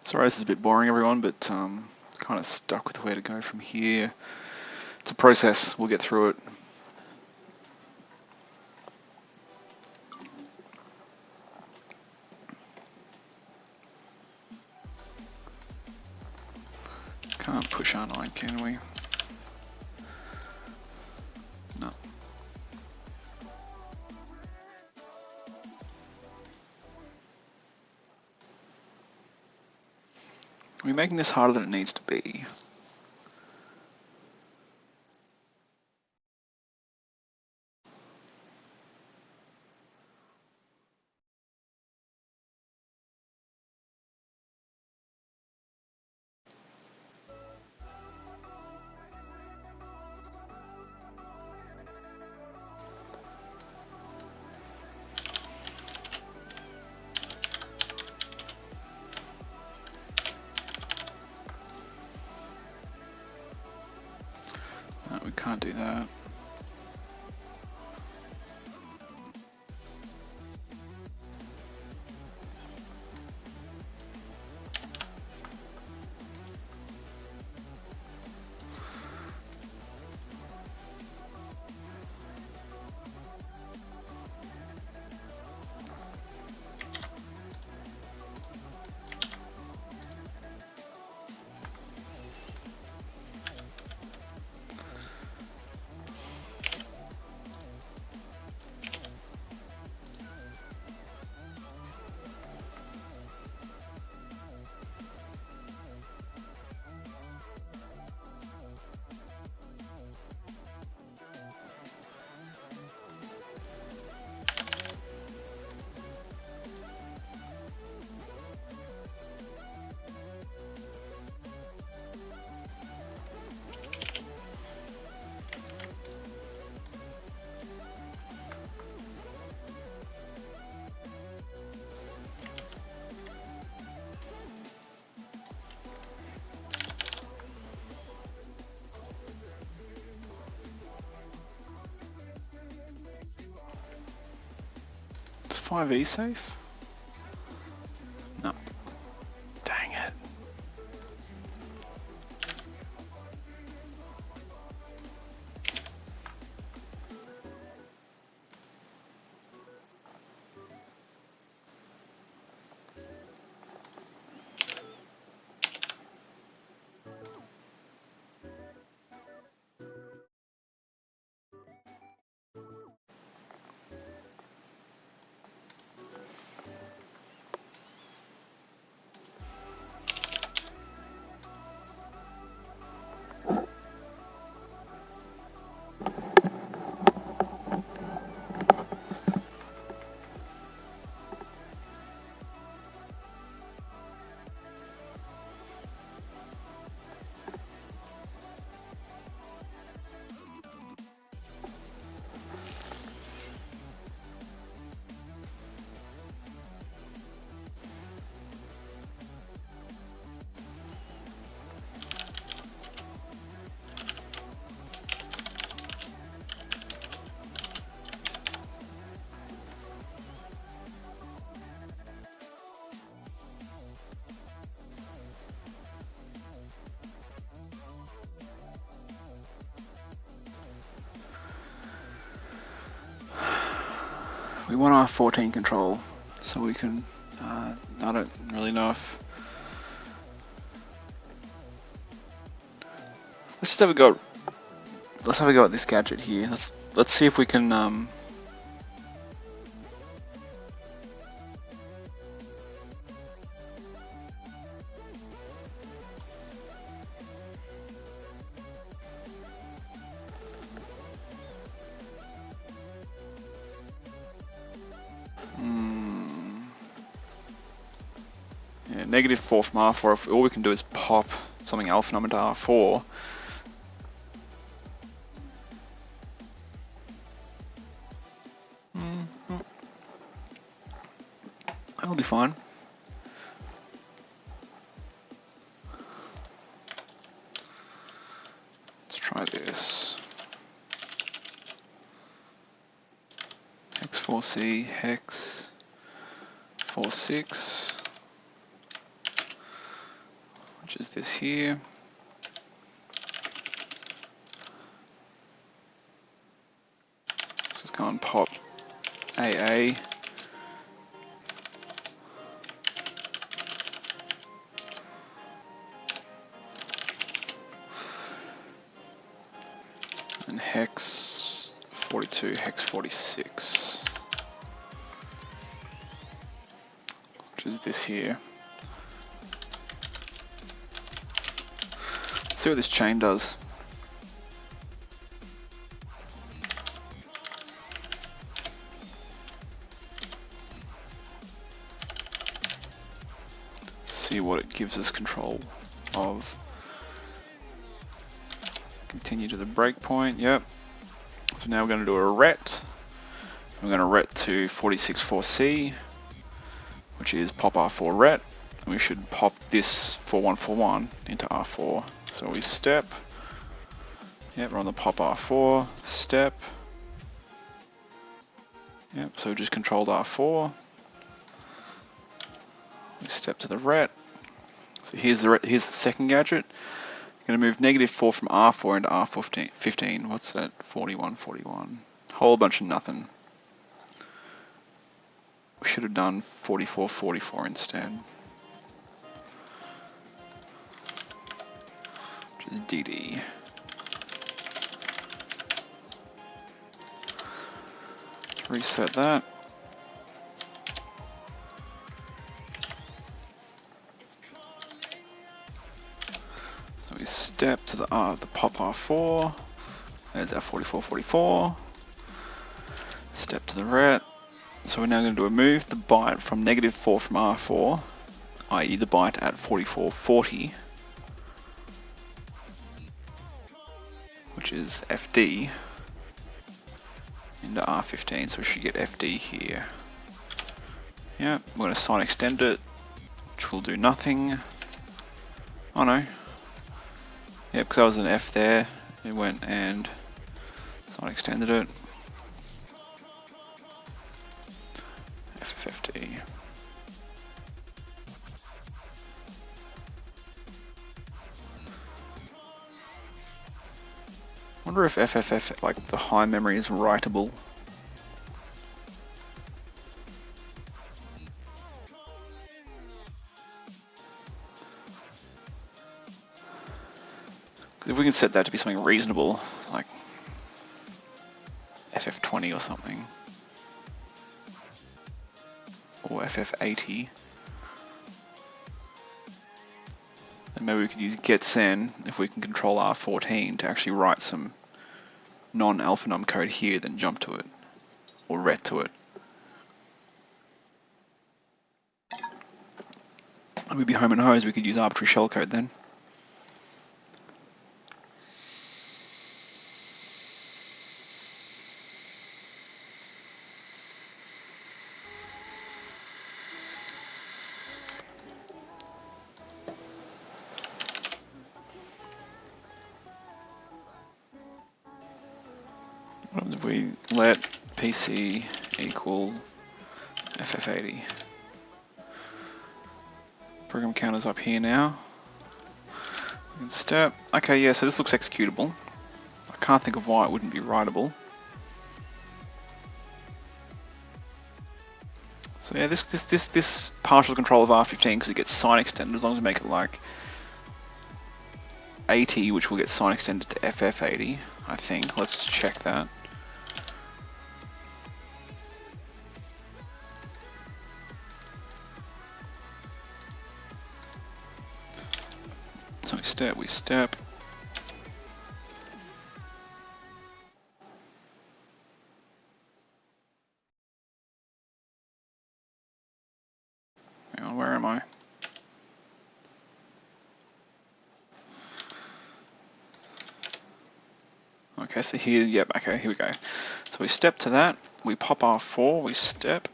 Sorry, this is a bit boring, everyone, but kind of stuck with where to go from here. It's a process. We'll get through it. Can't push R9, can we? No. We're making this harder than it needs to be. No, we can't do that. Is 5E safe? No. Dang it. We want our 14 control, so we can, I don't really know if... Let's just have a go, let's have a go at this gadget here. Let's see if we can, yeah, -4 from R4, if all we can do is pop something alpha number to R4. That'll be fine. Let's try this. Hex 4C, hex 4-6, which is this here. Let's just go and pop AA. hex 42, hex 46, which is this here. Let's see what this chain does. See what it gives us control of. Continue to the breakpoint, yep. So now we're going to do a ret. We're going to ret to 46.4c, which is pop R4 ret. And we should pop this 4141 into R4. So we step. Yep, we're on the pop R4, step. Yep, so we just controlled R4. We step to the ret. So here's the second gadget. Going to move -4 from R4 into R15. What's that? 41, 41. Whole bunch of nothing. We should have done 44, 44 instead. Which is DD. Let's reset that. We step to the pop R4. There's our 44, 44. Step to the ret. So we're now going to do a move the byte from -4 from R4, i.e. the byte at 44, 40, which is FD, into R15. So we should get FD here. Yeah, we're going to sign extend it, which will do nothing. Oh no. Yeah, because I was an F there, it went and sign extended it. FFFD. Wonder if FFF, like the high memory, is writable. If we can set that to be something reasonable, like FF20 or something, or FF80, then maybe we could use getSen if we can control R14 to actually write some non-alpha num code here, then jump to it, or ret to it. And we'd be home and hose, we could use arbitrary shellcode then. What happens if we let PC equal FF80? Program counter's up here now. We can step. Okay, yeah, so this looks executable. I can't think of why it wouldn't be writable. So yeah, this partial control of R15, because it gets sign extended, as long as we make it like 80, which will get sign extended to FF80, I think. Let's just check that. So we step. Hang on, where am I? Okay, so here, yep, okay, here we go. So we step to that, we pop R4, we step.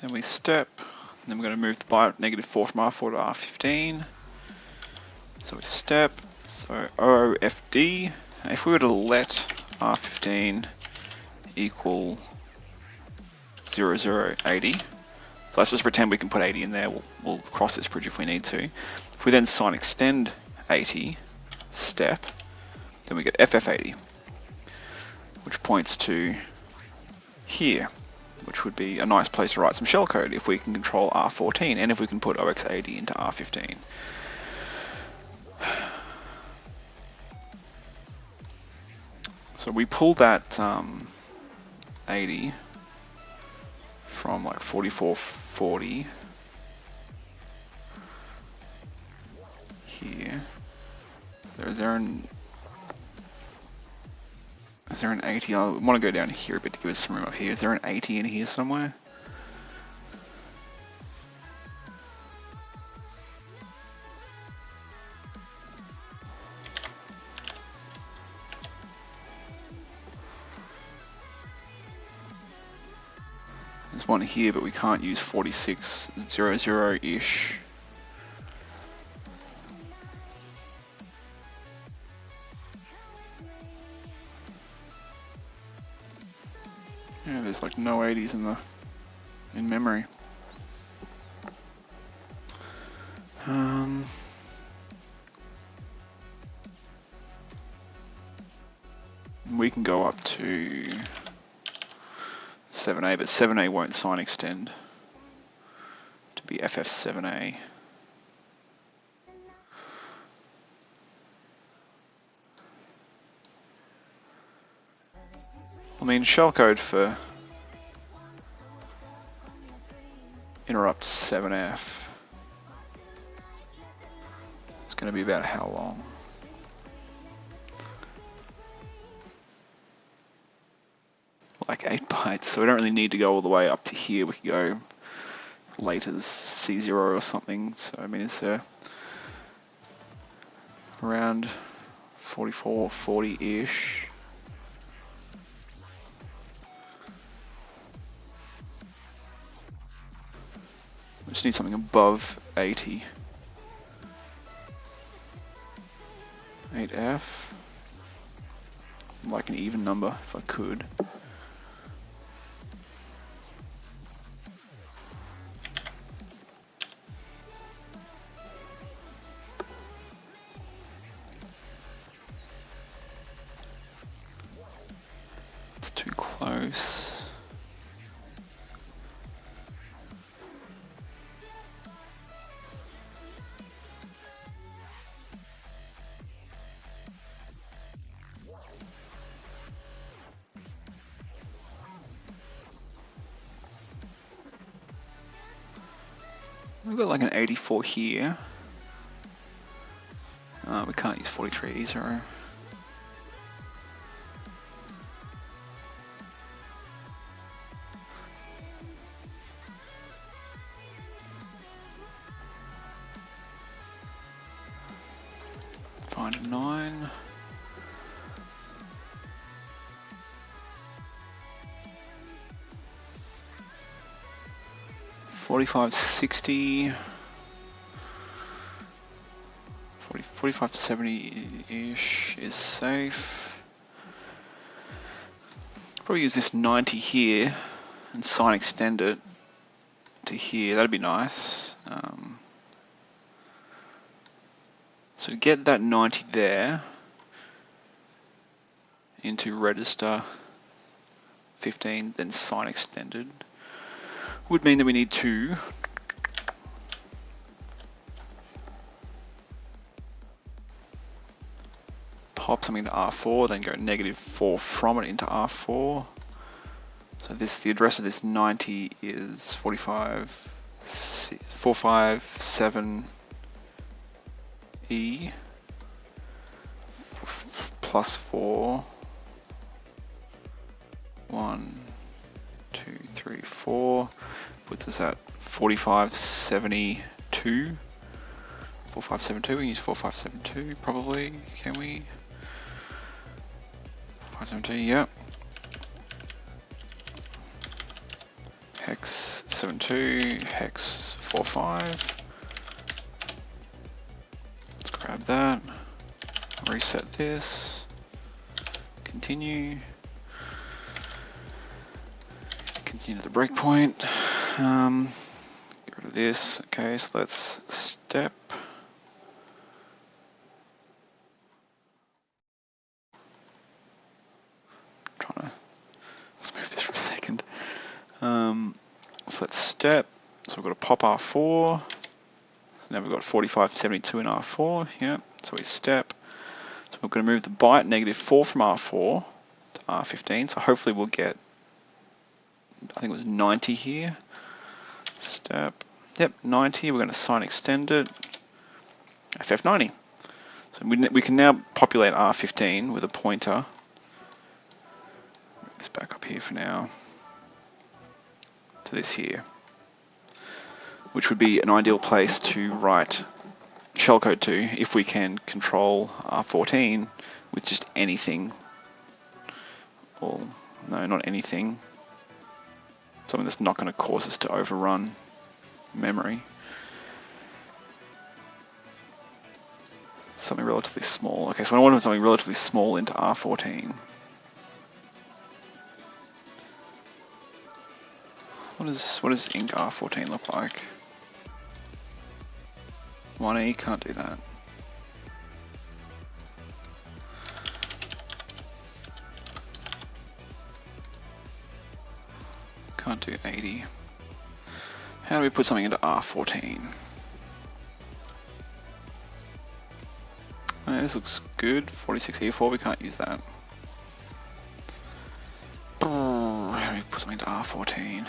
Then we step. Then we're going to move the byte -4 from R4 to R15. So we step, so OOFD. If we were to let R15 equal 0080, so let's just pretend we can put 80 in there, we'll cross this bridge if we need to. If we then sign extend 80, step, then we get FF80, which points to here, which would be a nice place to write some shellcode if we can control R14 and if we can put OX80 into R15. So we pulled that 80 from like 44.40 here. Is there an 80? I want to go down here a bit to give us some room up here. Is there an 80 in here somewhere? There's one here, but we can't use 4600-ish. Yeah, there's like no 80s in memory. We can go up to 7A, but 7A won't sign extend to be FF7A. I mean, shellcode for interrupt 7F is going to be about how long? Like 8 bytes, so we don't really need to go all the way up to here. We can go late as C0 or something. So I mean, it's around 44, 40-ish. We just need something above 80. 8F. Like an even number, if I could. It's too close. We've got like an 84 here. We can't use 43E0. Find a 9. $45.60, 45 to 70-ish is safe. Probably use this 90 here and sign extend it to here. That'd be nice. So get that 90 there into register 15, then sign extended. Would mean that we need to pop something to R4, then go -4 from it into R4. So the address of this 90 is 457E plus 4. 1, 2, 3, 4. Puts us at 4572. 4572, we can use 4572 probably, can we? 4572, yep. Hex 72, hex 45. Let's grab that. Reset this. Continue. Continue to the breakpoint. Get rid of this. Okay, so let's step. Let's move this for a second. So let's step. So we've got a pop R4. So now we've got 4572 in R4. Yeah. So we step. So we're going to move the byte -4 from R4 R15. So hopefully we'll get, I think it was 90 here. Step, yep, 90. We're going to sign extend it. FF90. So we can now populate R15 with a pointer. Move this back up here for now. To this here. Which would be an ideal place to write shellcode to if we can control R14 with just anything. Or, no, not anything. Something that's not going to cause us to overrun memory. Something relatively small. Okay, so I want something relatively small into R14. What does int R14 look like? 1E, can't do that. Can't do 80. How do we put something into R14? This looks good. 46E4, we can't use that. How do we put something into R14?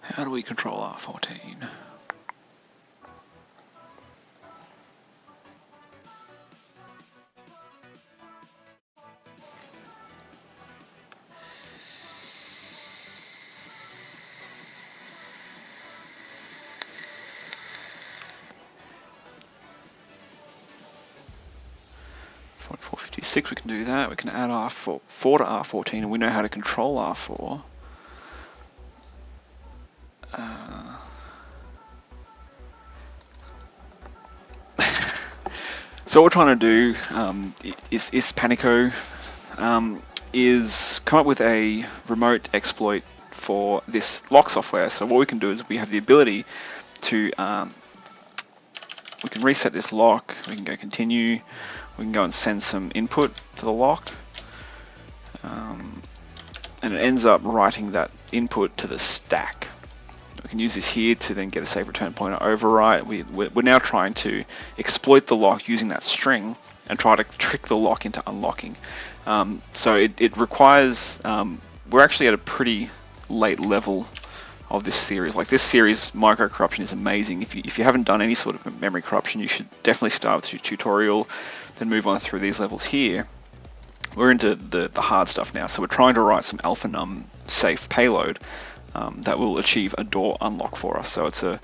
How do we control R14? We can do that. We can add R4 to R14, and we know how to control R4. So what we're trying to do is Panico is come up with a remote exploit for this lock software. So what we can do is we have the ability to we can reset this lock. We can go continue. We can go and send some input to the lock, and it ends up writing that input to the stack. We can use this here to then get a save return pointer overwrite. We're now trying to exploit the lock using that string and try to trick the lock into unlocking. So it requires, we're actually at a pretty late level of this series. Like this series, Microcorruption is amazing. If you haven't done any sort of memory corruption, you should definitely start with your tutorial, then move on through these levels here. We're into the hard stuff now, so we're trying to write some alpha num safe payload that will achieve a door unlock for us. So it's a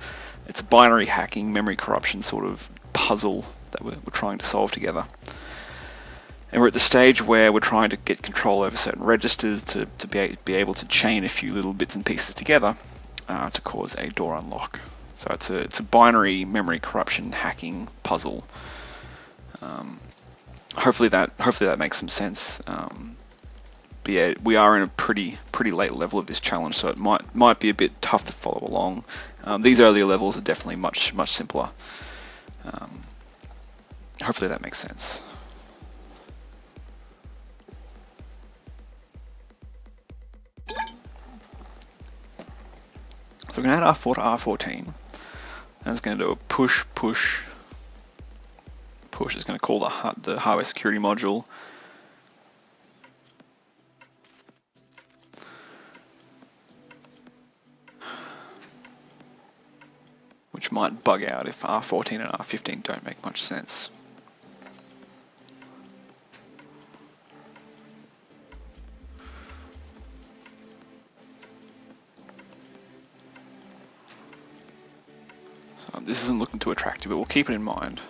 binary hacking memory corruption sort of puzzle that we're trying to solve together. And we're at the stage where we're trying to get control over certain registers to be able to chain a few little bits and pieces together to cause a door unlock. So it's a binary memory corruption hacking puzzle. Hopefully that makes some sense. But yeah, we are in a pretty late level of this challenge, so it might be a bit tough to follow along. These earlier levels are definitely much simpler. Hopefully that makes sense. So we're going to add R4 to R14, and it's going to do a push. It's going to call the hardware security module. Which might bug out if R14 and R15 don't make much sense. This isn't looking too attractive, but we'll keep it in mind.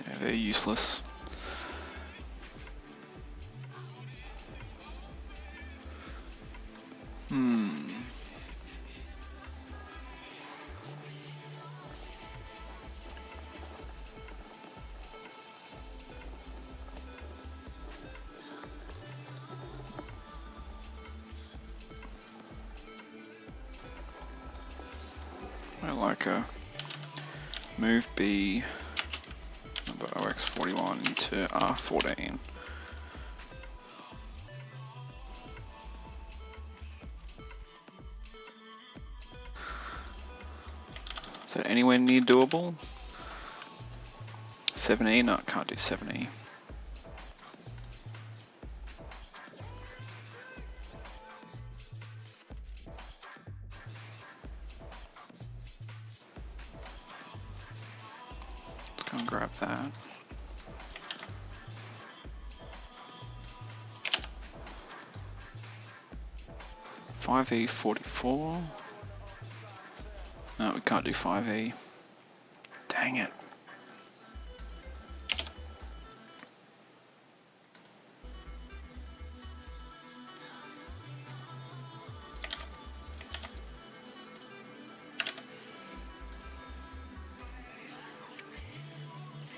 Yeah, they're useless. I like a move B number OX41 into R14. Is that anywhere near doable? 7E? No, I can't do 7E. Let's go and grab that. (5E44). No, we can't do 5E. Dang it.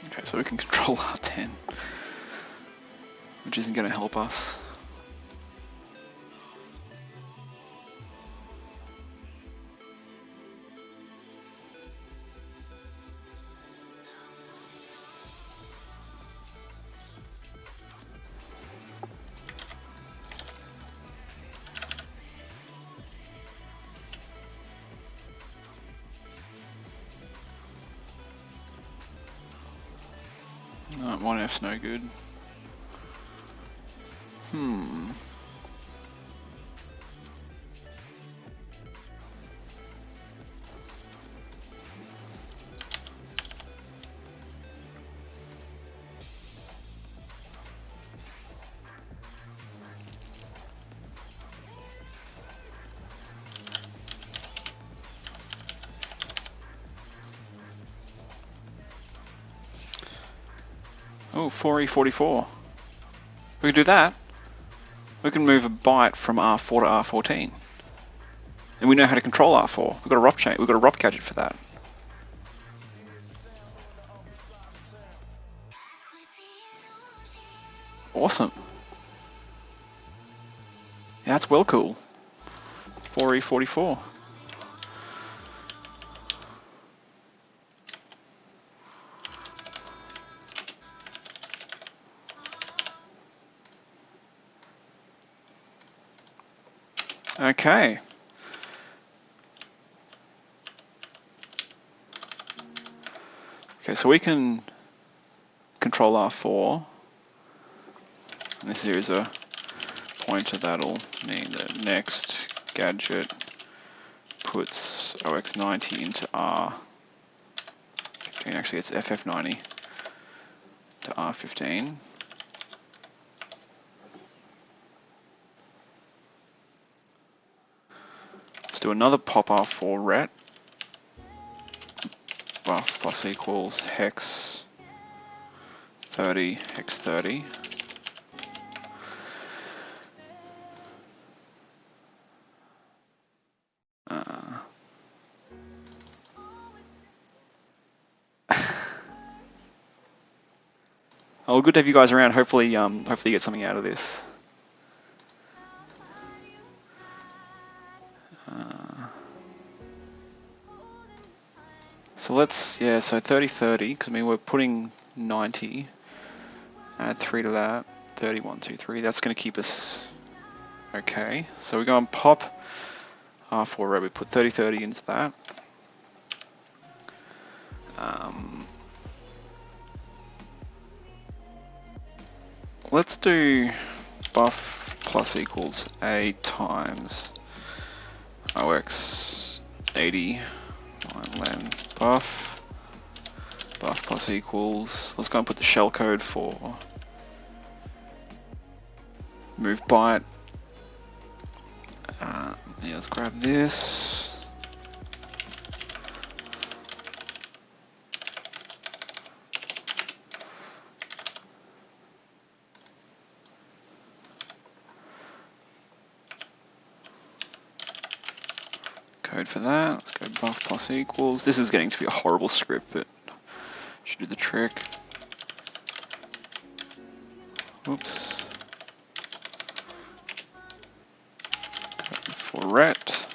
Okay, so we can control R10, which isn't going to help us. No, 1F's no good. Oh, 4E44. We can do that. We can move a byte from R4 to R14. And we know how to control R4. We've got a ROP chain. We've got a ROP gadget for that. Awesome. Yeah, that's well cool. 4E44. Okay. Okay, so we can control R4. And this here is a pointer that'll mean that next gadget puts OX90 into R15. Actually, it's FF90 to R15. Let's do another pop R4 ret. Buff plus equals hex 30, hex 30. Oh, good to have you guys around. Hopefully, hopefully you get something out of this. So let's, yeah, so 30-30, because I mean we're putting 90, add 3 to that, 31, 2, 3, that's going to keep us okay. So we go and pop R4 red, we put 30-30 into that. let's do buff plus equals a times ox 80 len buff plus equals, let's go and put the shell code for move byte. Yeah, let's grab this. Code for that. Let's go buff plus equals. This is getting to be a horrible script, but should do the trick. Oops. Code for ret.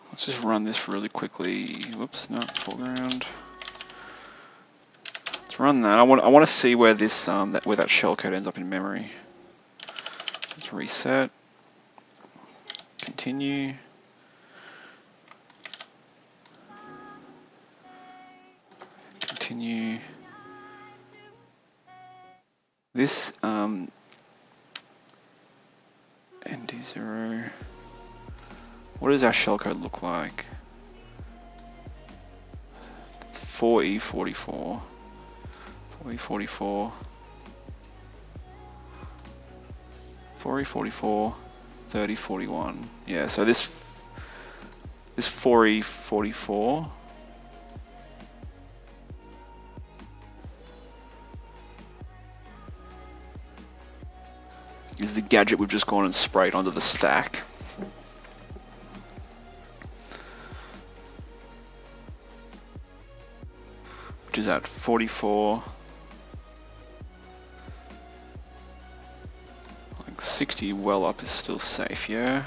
Let's just run this really quickly. Whoops, no, foreground. Let's run that. I want to see where this where that shellcode ends up in memory. Let's reset. Continue. Continue. This ND0. What does our shellcode look like? 4E44. 4E44. 4E44. 3041. Yeah, so this 4E44 is the gadget we've just gone and sprayed onto the stack. Which is at 44. Like 60 well up is still safe, yeah.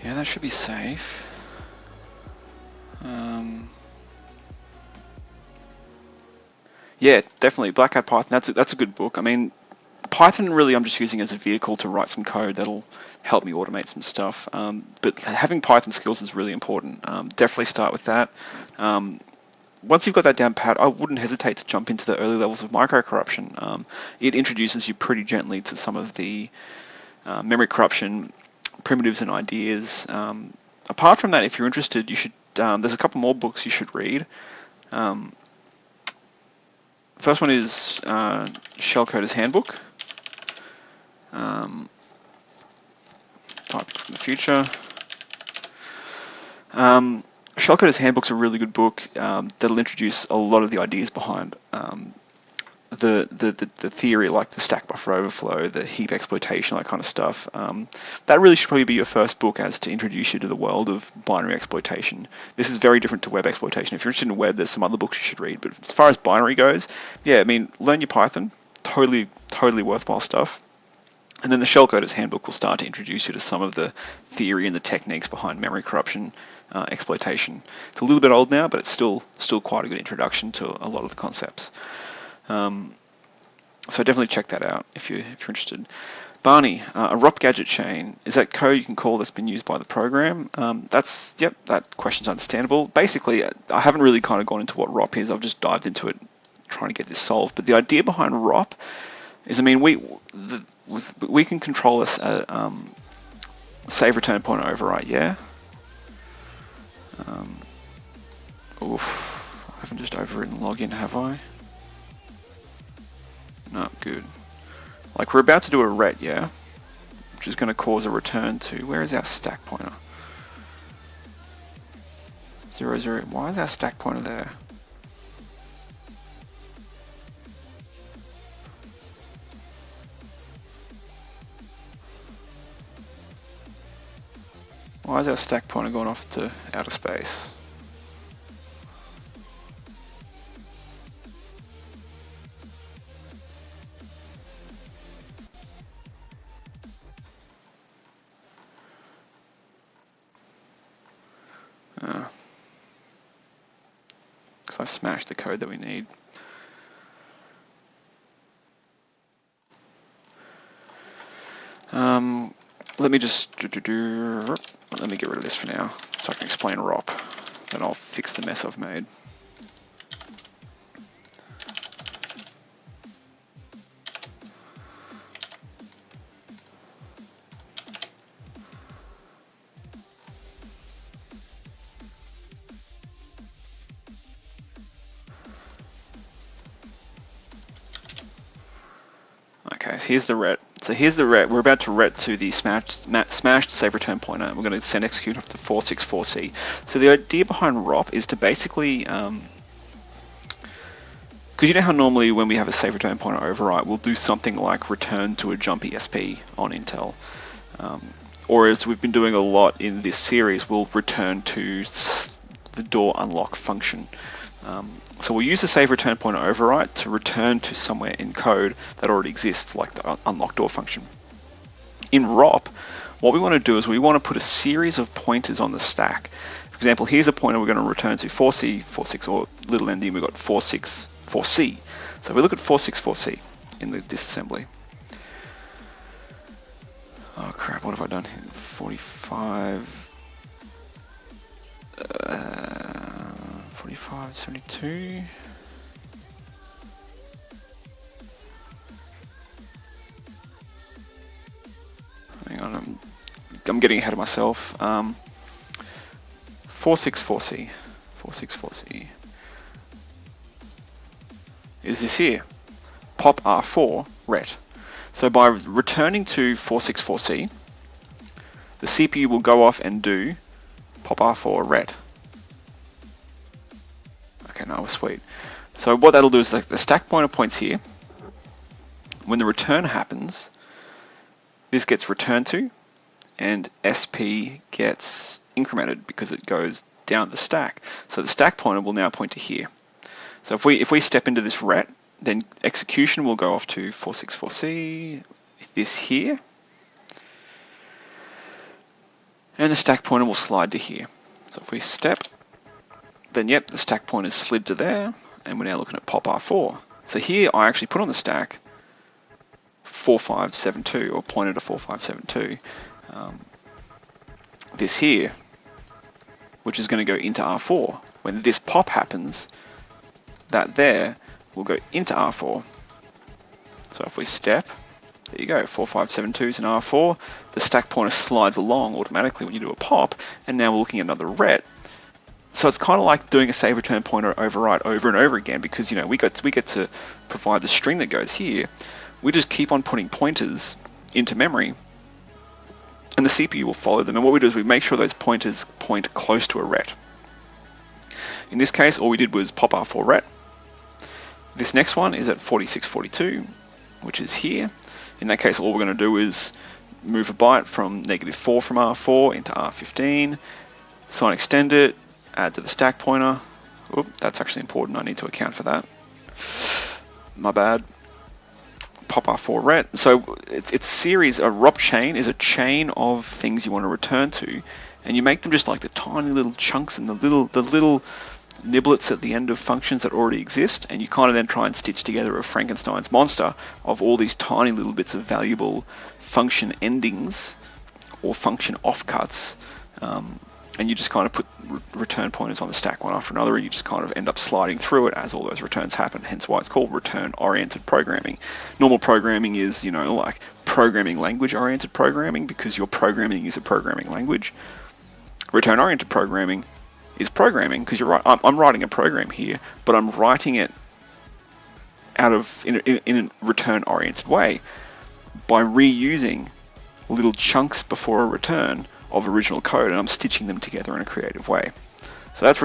Yeah, that should be safe. Yeah, definitely. Black Hat Python, that's a good book. I mean, Python really I'm just using as a vehicle to write some code that'll help me automate some stuff. But having Python skills is really important. Definitely start with that. Once you've got that down pat, I wouldn't hesitate to jump into the early levels of microcorruption. It introduces you pretty gently to some of the memory corruption primitives and ideas. Apart from that, if you're interested, you should. There's a couple more books you should read. First one is Shellcoder's Handbook. Type from the future. Shellcoder's Handbook's a really good book that'll introduce a lot of the ideas behind the theory, like the stack buffer overflow, the heap exploitation, that kind of stuff. That really should probably be your first book as to introduce you to the world of binary exploitation. This is very different to web exploitation. If you're interested in web, there's some other books you should read. But as far as binary goes, yeah, I mean, learn your Python. Totally worthwhile stuff. And then the Shellcoder's Handbook will start to introduce you to some of the theory and the techniques behind memory corruption exploitation. It's a little bit old now, but it's still quite a good introduction to a lot of the concepts. So definitely check that out if you're interested. Barney, a ROP gadget chain, is that code you can call that's been used by the program? That question's understandable. Basically, I haven't really kind of gone into what ROP is. I've just dived into it trying to get this solved. But the idea behind ROP is, I mean, we can control a save return point override, yeah? I haven't just overwritten login, have I? No, good. Like, we're about to do a ret, yeah? Which is going to cause a return to, where is our stack pointer? 0, 0. Why is our stack pointer there? Why is our stack pointer going off to outer space? Because I smashed the code that we need. Let me just let me get rid of this for now, so I can explain ROP. Then I'll fix the mess I've made. Okay, so here's the ret. So here's the ret. We're about to ret to the smashed save return pointer, and we're going to send execute up to 464C. So the idea behind ROP is to basically, because you know how normally when we have a save return pointer overwrite, we'll do something like return to a jumpy SP on Intel. Or as we've been doing a lot in this series, we'll return to the door unlock function. So we'll use the save return pointer overwrite to return to somewhere in code that already exists, like the unlock door function. In ROP, what we want to do is we want to put a series of pointers on the stack. For example, here's a pointer we're going to return to 4C, 46, or little endian, we've got 46, 4C. So if we look at 464C in the disassembly. Oh crap, what have I done here? 45... 45, 72. Hang on, I'm getting ahead of myself. 464C. 464C. Is this here? Pop R4 ret. So by returning to 464C, the CPU will go off and do pop R4 ret. Okay, no, sweet. So what that'll do is the stack pointer points here. When the return happens, this gets returned to, and SP gets incremented because it goes down the stack. So the stack pointer will now point to here. So if we step into this ret, then execution will go off to 464C, this here, and the stack pointer will slide to here. So if we step, then yep, the stack pointer is slid to there, and we're now looking at pop R4. So here I actually put on the stack 4572, or pointed to 4572. This here, which is going to go into R4. When this pop happens, that there will go into R4. So if we step, there you go, 4572 is in R4. The stack pointer slides along automatically when you do a pop, and now we're looking at another ret. So it's kind of like doing a save return pointer override over and over again, because you know we get to provide the string that goes here. We just keep on putting pointers into memory, and the CPU will follow them. And what we do is we make sure those pointers point close to a ret. In this case, all we did was pop R4 ret. This next one is at 4642, which is here. In that case, all we're going to do is move a byte from -4 from R4 into R15, sign extend it, add to the stack pointer. Oop, that's actually important. I need to account for that. My bad. Pop R4 ret. So it's series. A ROP chain is a chain of things you want to return to, and you make them just like the tiny little chunks and the little niblets at the end of functions that already exist, and you kind of then try and stitch together a Frankenstein's monster of all these tiny little bits of valuable function endings or function offcuts. And you just kind of put return pointers on the stack one after another, and you just kind of end up sliding through it as all those returns happen, hence why it's called return-oriented programming. Normal programming is, you know, like programming language-oriented programming, because you're programming use a programming language. Return-oriented programming is programming, because you're right, I'm writing a program here, but I'm writing it out of in a return-oriented way by reusing little chunks before a return of original code, and I'm stitching them together in a creative way. So that's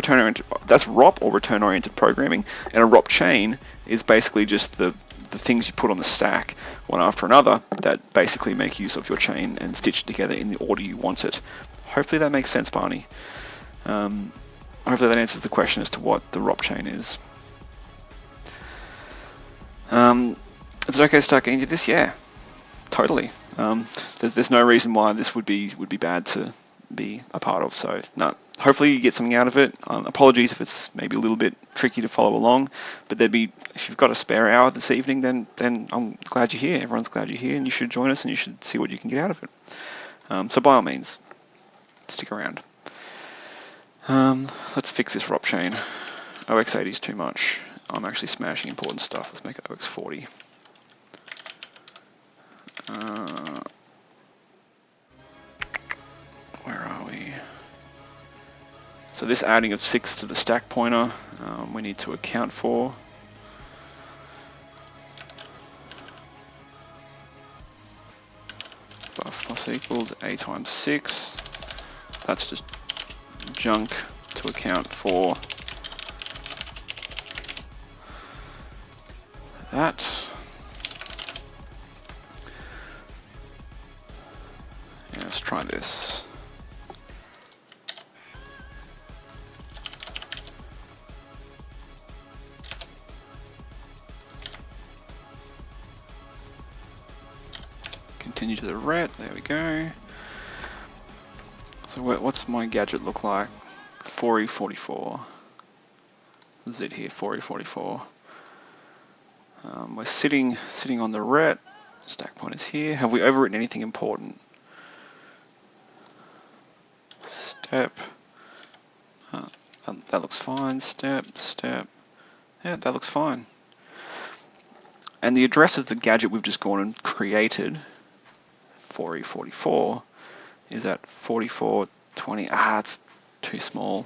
that's ROP, or return-oriented programming, and a ROP chain is basically just the things you put on the stack one after another that basically make use of your chain and stitch it together in the order you want it. Hopefully that makes sense, Barney. Hopefully that answers the question as to what the ROP chain is. Is it okay to start getting into this? Yeah, totally. There's no reason why this would be bad to be a part of. So no, hopefully you get something out of it. Apologies if it's maybe a little bit tricky to follow along, but if you've got a spare hour this evening, then I'm glad you're here. Everyone's glad you're here, and you should join us and you should see what you can get out of it. So by all means, stick around. Let's fix this ROP chain. OX80 is too much. I'm actually smashing important stuff. Let's make it OX40. Where are we? So this adding of 6 to the stack pointer, we need to account for. Buff plus equals A times 6. That's just junk to account for that. Yeah, let's try this. Continue to the ret, there we go. So what's my gadget look like? 4E44. This is it here, 4E44. We're sitting on the ret. Stack pointers here. Have we overwritten anything important? Step. That looks fine. Step. Yeah, that looks fine. And the address of the gadget we've just gone and created, 4E44, is at 4420. It's too small.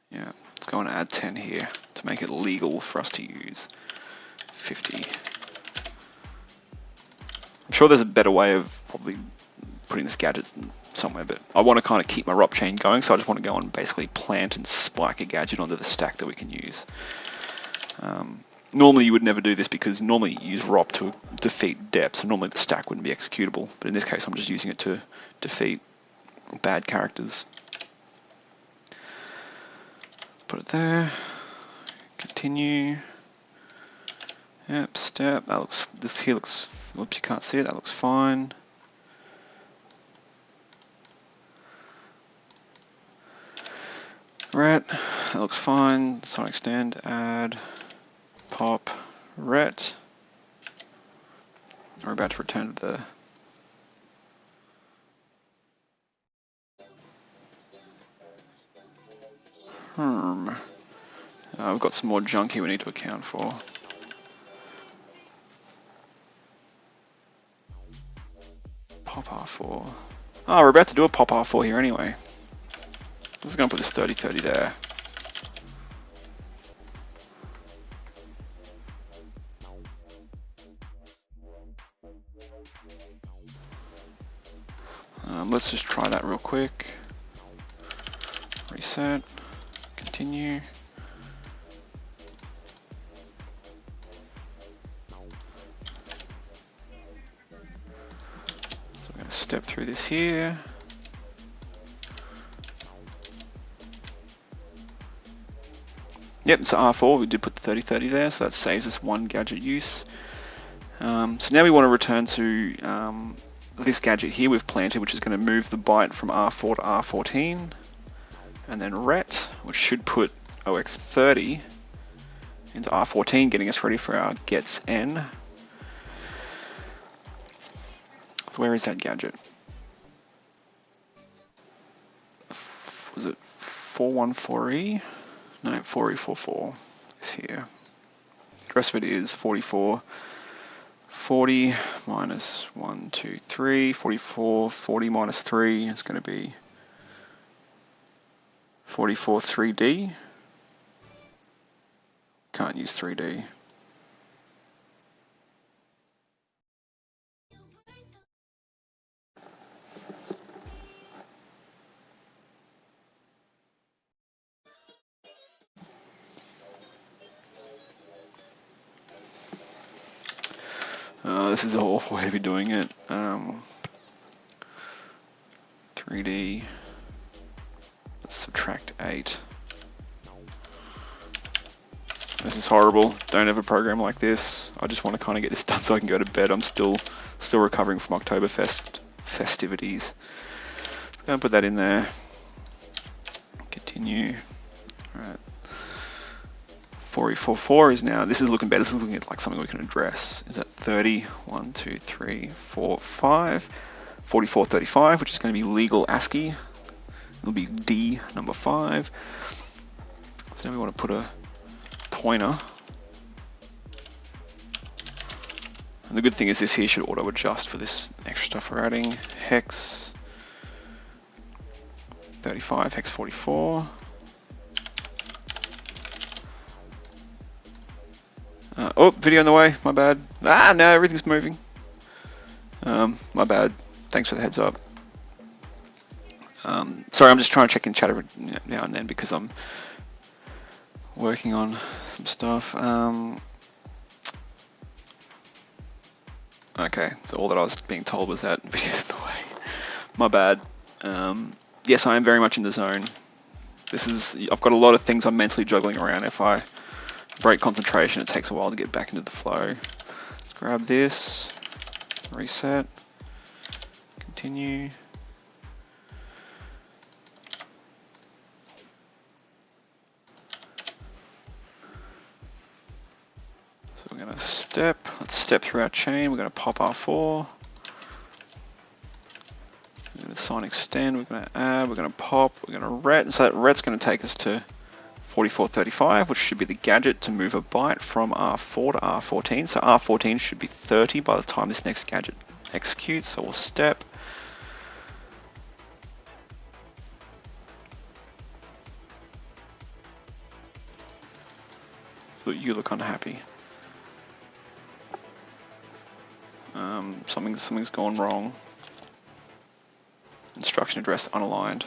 Yeah, let's go and add 10 here to make it legal for us to use. 50. I'm sure there's a better way of probably putting this gadget somewhere, but I want to kind of keep my ROP chain going, so I just want to go and basically plant and spike a gadget onto the stack that we can use. Normally you would never do this because normally you use ROP to defeat depth, so normally the stack wouldn't be executable, but in this case I'm just using it to defeat bad characters. Let's put it there. Continue. Yep, step. This here looks, whoops, you can't see it, that looks fine. Ret, that looks fine. Sonic extend, add, pop, ret. We're about to return to the we've got some more junk here we need to account for. Pop R4. Oh, we're about to do a pop R4 here anyway. I'm just going to put this 30-30 there. Let's just try that real quick. Reset. Continue. So I'm going to step through this here. Yep, so R4, we did put the 30-30 there, so that saves us one gadget use. So now we want to return to this gadget here we've planted, which is going to move the byte from R4 to R14, and then ret, which should put OX30 into R14, getting us ready for our gets N. So where is that gadget? Was it 414E? No, 4E44 is here. The rest of it is 44. 40 minus 1, 2, 3, 44, 40 minus 3 is going to be 44 3D. Can't use 3D. This is an awful way to be doing it. 3D. Let's subtract 8. This is horrible. Don't ever program like this. I just want to kind of get this done so I can go to bed. I'm still recovering from Oktoberfest festivities. Let's go and put that in there. Continue. Alright. 4044 is now, this is looking better. This is looking at like something we can address. Is that 30? 1, 2, 3, 4, 5. 4435, which is going to be legal ASCII. It'll be D number 5. So now we want to put a pointer. And the good thing is this here should auto adjust for this extra stuff we're adding. Hex 35, hex 44. Oh, video in the way, my bad. Ah, no, everything's moving. My bad. Thanks for the heads up. Sorry, I'm just trying to check in chat every now and then because I'm working on some stuff. Okay, so all that I was being told was that video's in the way. My bad. Yes, I am very much in the zone. I've got a lot of things I'm mentally juggling around. If I break concentration, it takes a while to get back into the flow. Let's grab this, reset, continue. So we're going to let's step through our chain. We're going to pop R4. We're going to sign extend, we're going to add, we're going to pop, we're going to ret. So that ret's going to take us to 4435, which should be the gadget to move a byte from R4 to R14. So R14 should be 30 by the time this next gadget executes. So we'll step. Look, you look unhappy. Something's gone wrong. Instruction address unaligned.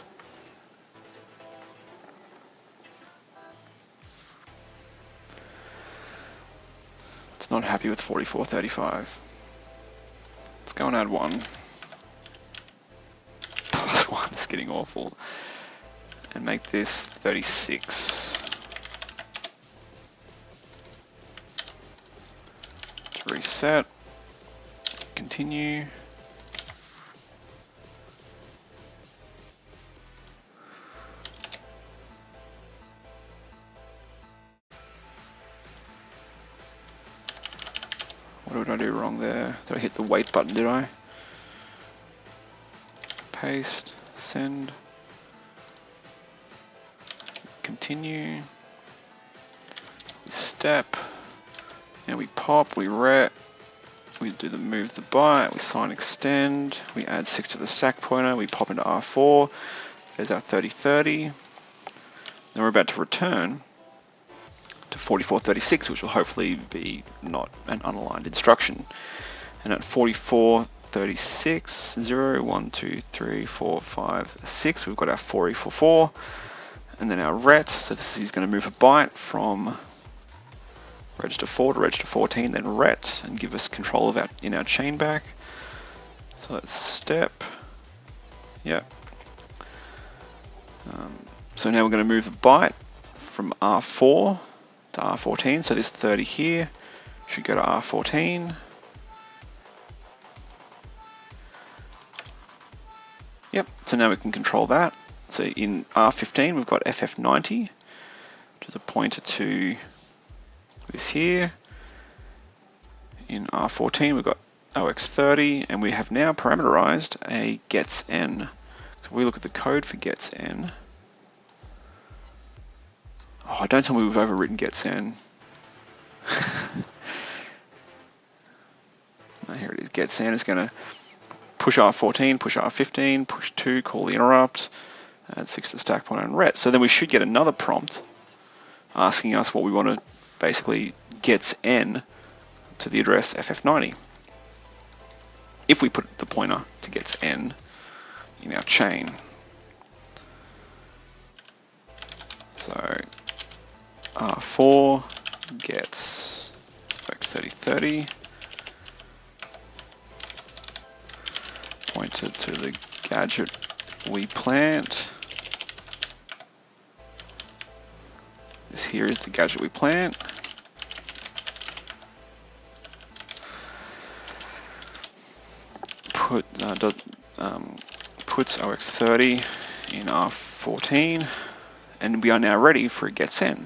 It's not happy with 4435. Let's go and add 1. Plus 1 is getting awful. And make this 36. To reset. Continue. What did I do wrong there? Did I hit the wait button, did I? Paste, send, continue, we step, now we pop, we ret, we do the move the byte, we sign extend, we add 6 to the stack pointer, we pop into R4, there's our 3030, then we're about to return to 4436, which will hopefully be not an unaligned instruction. And at 4436, 0, 1, 2, 3, 4, 5, 6, we've got our 4044, and then our ret. So this is going to move a byte from register 4 to register 14, then ret, and give us control of our in our chain back. So let's step. Yep. So now we're going to move a byte from R4 to R14, so this 30 here should go to R14. Yep, so now we can control that. So in R15 we've got FF90, which is a pointer to this here. In R14 we've got OX30, and we have now parameterized a getsN. So we look at the code for getsN. Oh, don't tell me we've overwritten getsN. No, here it is. GetsN is going to push R14, push R15, push 2, call the interrupt, add 6 to the stack pointer and ret. So then we should get another prompt asking us what we want to basically getsN to the address FF90. If we put the pointer to getsN in our chain. So R4 gets X3030, pointed to the gadget we plant. This here is the gadget we plant. Put puts OX30 in R14, and we are now ready for a getSend.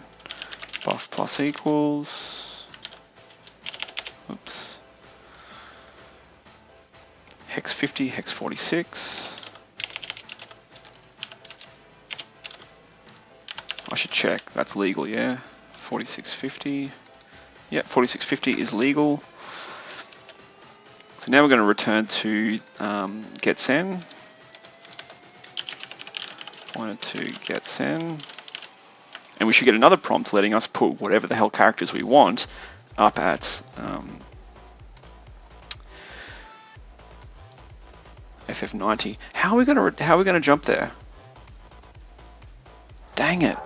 Buff plus equals, oops, hex 50, hex 46. I should check, that's legal, yeah. 4650, yeah, 4650 is legal. So now we're going to return to getSend. Pointer to getSend. And we should get another prompt letting us put whatever the hell characters we want up at FF90. How are we going to jump there? Dang it.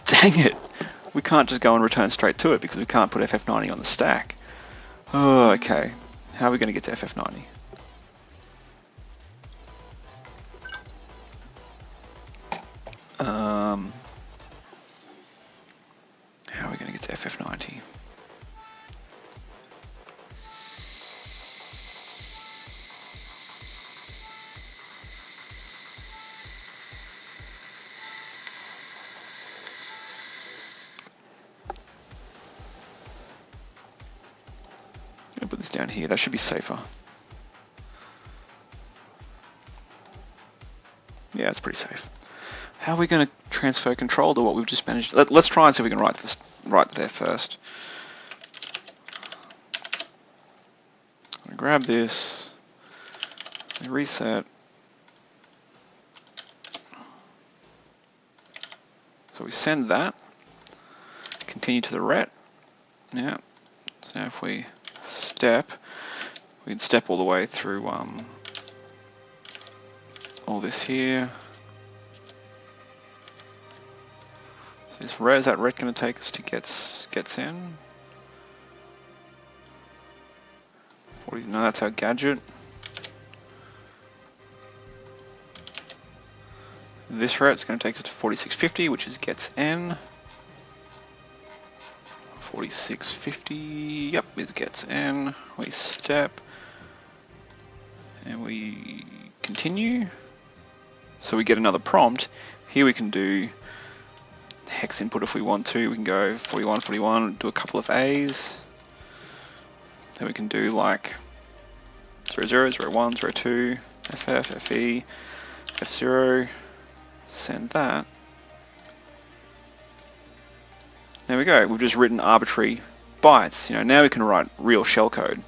Dang it. We can't just go and return straight to it because we can't put FF90 on the stack. Oh, okay. How are we going to get to FF90? How are we going to get to FF90? I'm going to put this down here. That should be safer. Yeah, it's pretty safe. How are we going to transfer control to what we've just managed? Let's try and see if we can write this right there first. I'm going to grab this, reset. So we send that, continue to the ret. Yeah. So now if we step, we can step all the way through all this here. Is that ret going to take us to getSend? 40, no, that's our gadget. This ret's going to take us to 4650, which is getSend. 4650, yep, is getSend. We step, and we continue. So we get another prompt. Here we can do hex input if we want to. We can go 41, 41, do a couple of A's. Then we can do like 00, 01, 02, FF, FE, F0, send that. There we go, we've just written arbitrary bytes. You know, now we can write real shellcode,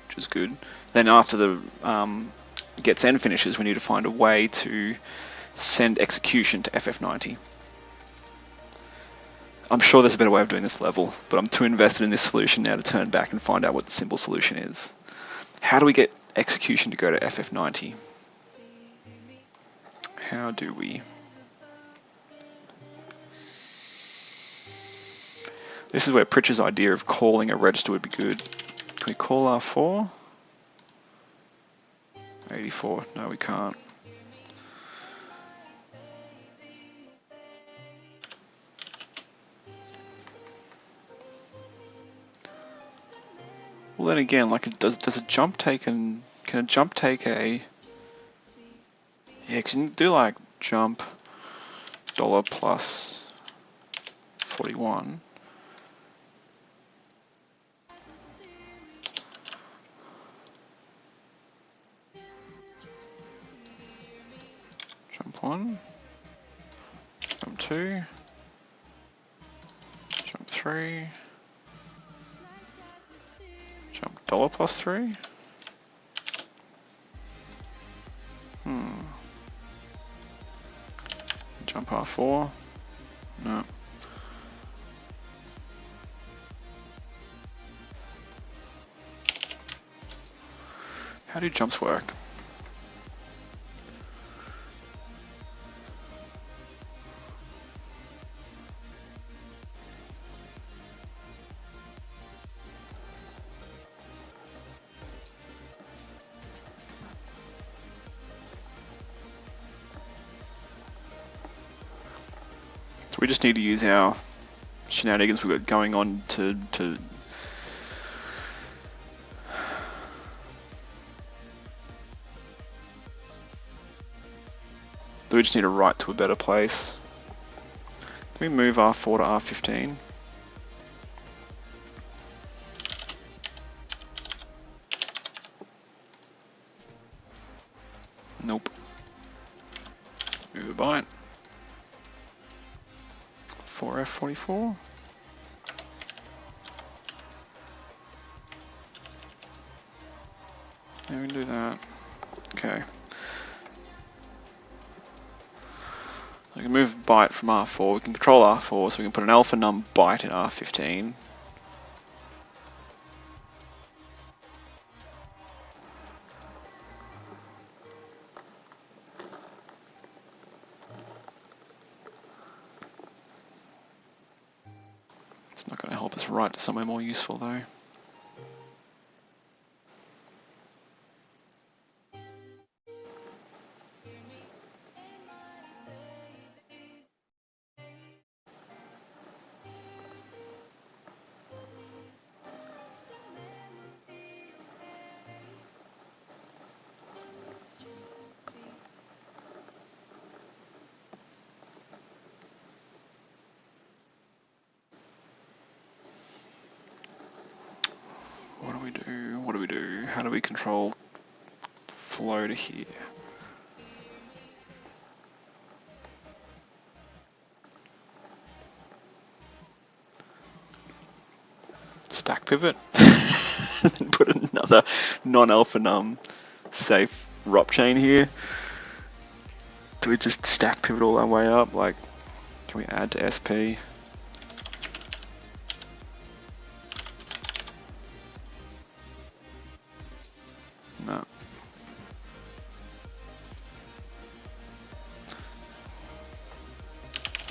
which is good. Then after the getSend finishes, we need to find a way to send execution to FF90. I'm sure there's a better way of doing this level, but I'm too invested in this solution now to turn back and find out what the simple solution is. How do we get execution to go to FF90? How do we? This is where Pritchard's idea of calling a register would be good. Can we call R4? 84, no we can't. Well then again, like does a jump take can a jump take a, yeah, can you do like jump dollar plus 41? Jump 1, jump 2, jump 3, jump dollar plus 3. Jump R4. No. How do jumps work? We just need to use our shenanigans we've got going on to we just need to write to a better place. Can we move R4 to R15? Nope. Move a byte. 4F44. Yeah, we can do that. Okay. We can move byte from R4. We can control R4, so we can put an alpha num byte in R15. It's not going to help us write to somewhere more useful though. What do we do? What do we do? How do we control flow to here? Stack pivot. And put another non-alpha num safe ROP chain here. Do we just stack pivot all our way up? Like, can we add to SP? No.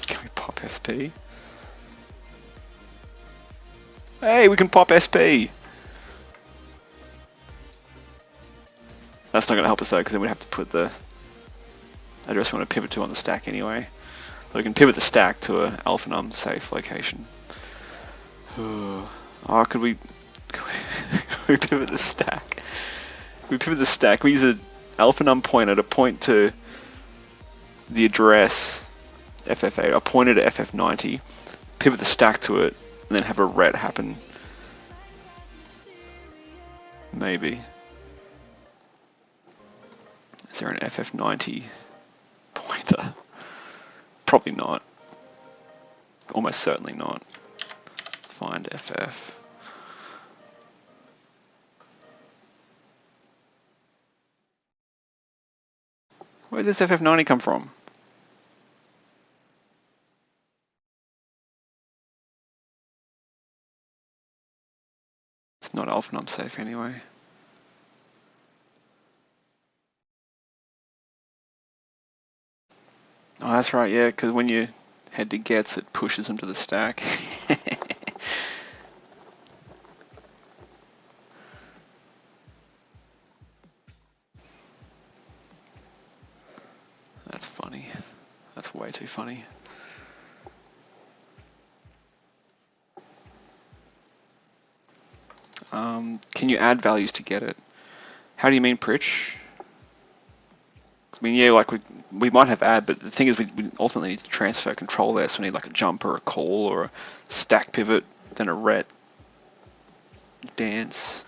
Can we pop SP? Hey, we can pop SP! That's not going to help us though, because then we'd have to put the address we want to pivot to on the stack anyway. But we can pivot the stack to an alpha num safe location. Oh, could we pivot the stack? If we pivot the stack, we use an alpha num pointer to point to the address FF8, I pointed to FF90, pivot the stack to it, and then have a ret happen. Maybe. Is there an FF90 pointer? Probably not. Almost certainly not. Let's find FF. Where did this FF90 come from? It's not alpha num safe anyway. Oh, that's right, yeah, because when you head to gets, it pushes them to the stack. That's funny. That's way too funny. Can you add values to get it? How do you mean, Pritch? I mean, yeah, like we might have add, but the thing is we ultimately need to transfer control there, so we need like a jump or a call or a stack pivot, then a ret, dance.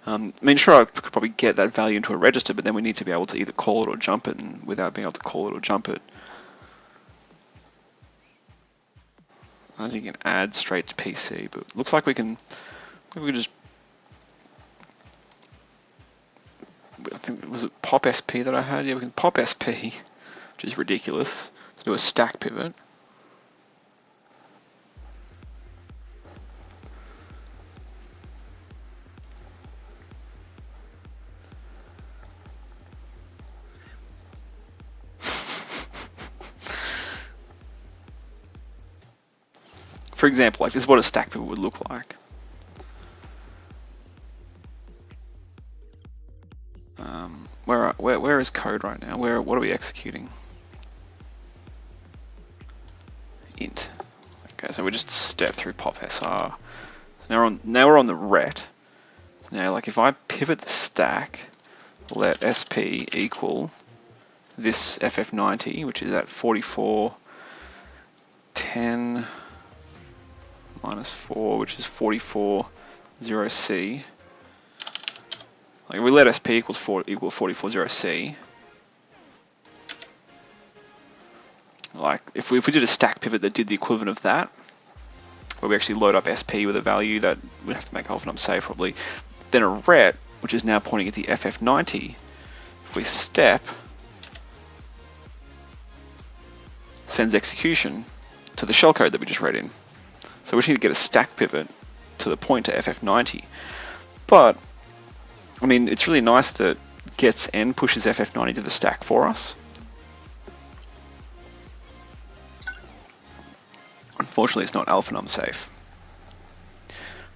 I mean, sure, I could probably get that value into a register, but then we need to be able to either call it or jump it, and without being able to call it or jump it, I think you can add straight to PC, but it looks like we can just, I think, was it pop SP that I had? Yeah, we can pop SP, which is ridiculous, to do a stack pivot. For example, like this is what a stack pivot would look like. Where is code right now? What are we executing? Int. Okay, so we just step through pop SR. Now we're on the ret. Now, like if I pivot the stack, let SP equal this FF90, which is at 4410 minus 4, which is 440C. Like if we let SP equal 440C, like if we did a stack pivot that did the equivalent of that, where we actually load up SP with a value that we'd have to make alpha num safe probably, then a ret, which is now pointing at the FF90, if we step, sends execution to the shellcode that we just read in. So we just need to get a stack pivot to the pointer FF90. But, I mean, it's really nice that gets n pushes FF90 to the stack for us. Unfortunately, it's not alpha num safe.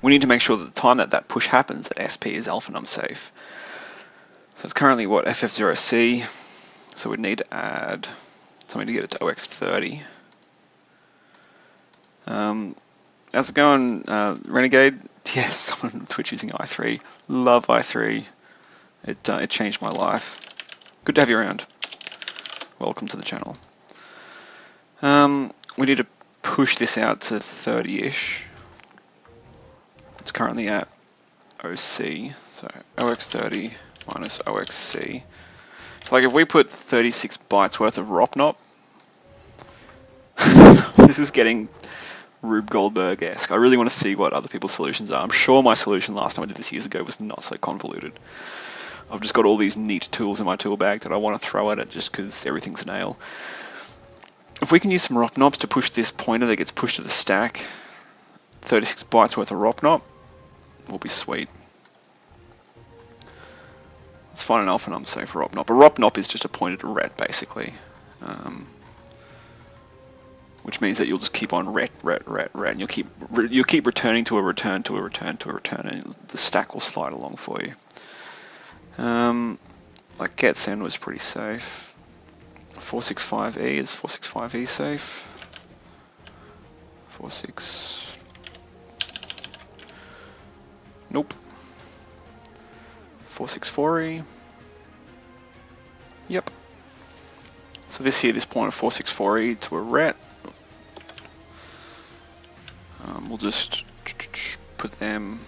We need to make sure that the time that that push happens, that SP is alpha num safe. So it's currently what, FF0C, so we'd need to add something to get it to OX30. How's it going, Renegade? Yes, someone on Twitch using i3. Love i3. It changed my life. Good to have you around. Welcome to the channel. We need to push this out to 30-ish. It's currently at OC, so OX30 minus OXC. Like if we put 36 bytes worth of ROPNOP, this is getting Rube Goldberg-esque. I really want to see what other people's solutions are. I'm sure my solution last time I did this years ago was not so convoluted. I've just got all these neat tools in my tool bag that I want to throw at it just because everything's a nail. If we can use some ROPNOPs to push this pointer that gets pushed to the stack, 36 bytes worth of ROPNOP will be sweet. Let's find an alpha num safe for ROPNOP. A ROPNOP is just a pointer to ret, basically. Which means that you'll just keep on ret, and you'll keep returning to a return, and the stack will slide along for you. Like getsend was pretty safe. 465E, is 465E safe? 46. Nope. 464E. Yep. So this point of 464E to a ret. We'll just put them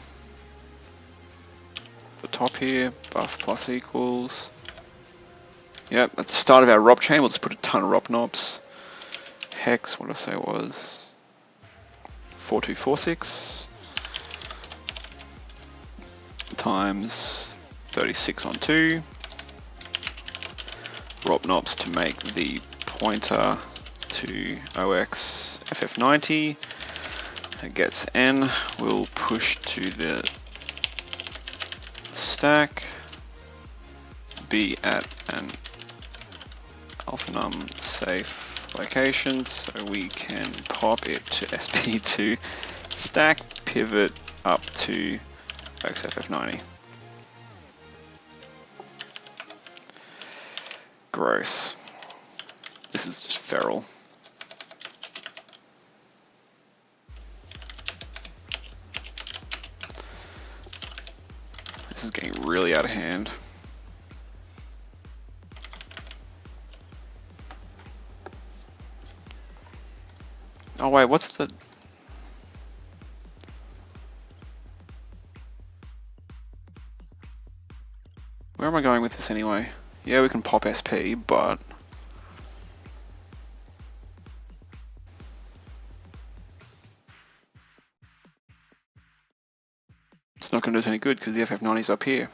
at the top here. Buff plus equals. Yep, at the start of our ROP chain, we'll just put a ton of ROPNOPs. Hex, what did I say it was? 4246 times 36 on 2. ROPNOPs to make the pointer to OX FF90. That gets N. We'll push to the stack. Be at an alpha num safe location so we can pop it to SP2 stack pivot up to OXFF90. Gross. This is just feral. This is getting really out of hand. Oh wait, what's the... Where am I going with this anyway? Yeah, we can pop SP, but... It's not going to do us any good because the FF90 is up here.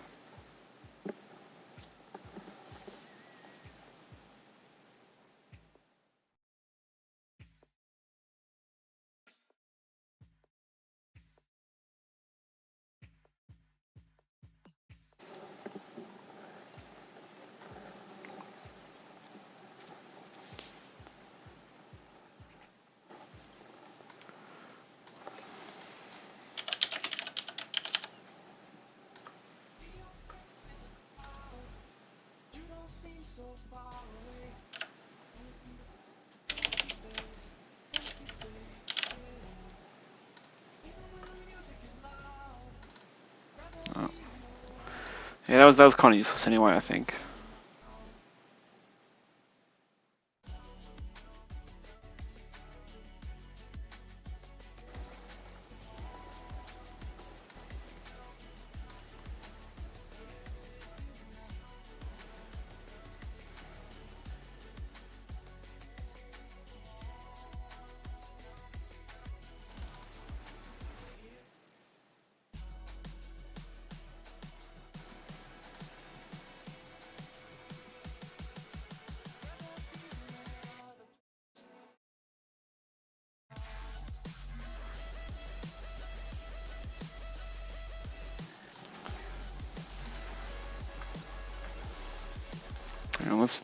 Oh. Yeah, that was kind of useless anyway, I think.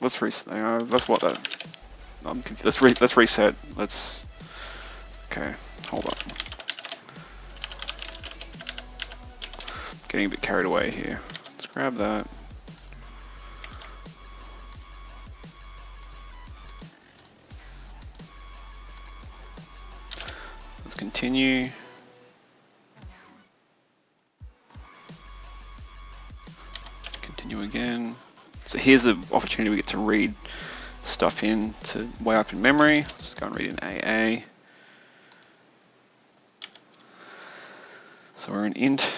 let's reset. Let's what that. I'm confused. Let's reset. Okay, hold on. Getting a bit carried away here. Let's grab that. Let's continue. Continue again. So here's the opportunity we get to read stuff in to way up in memory. Let's go and read in AA. So we're in int.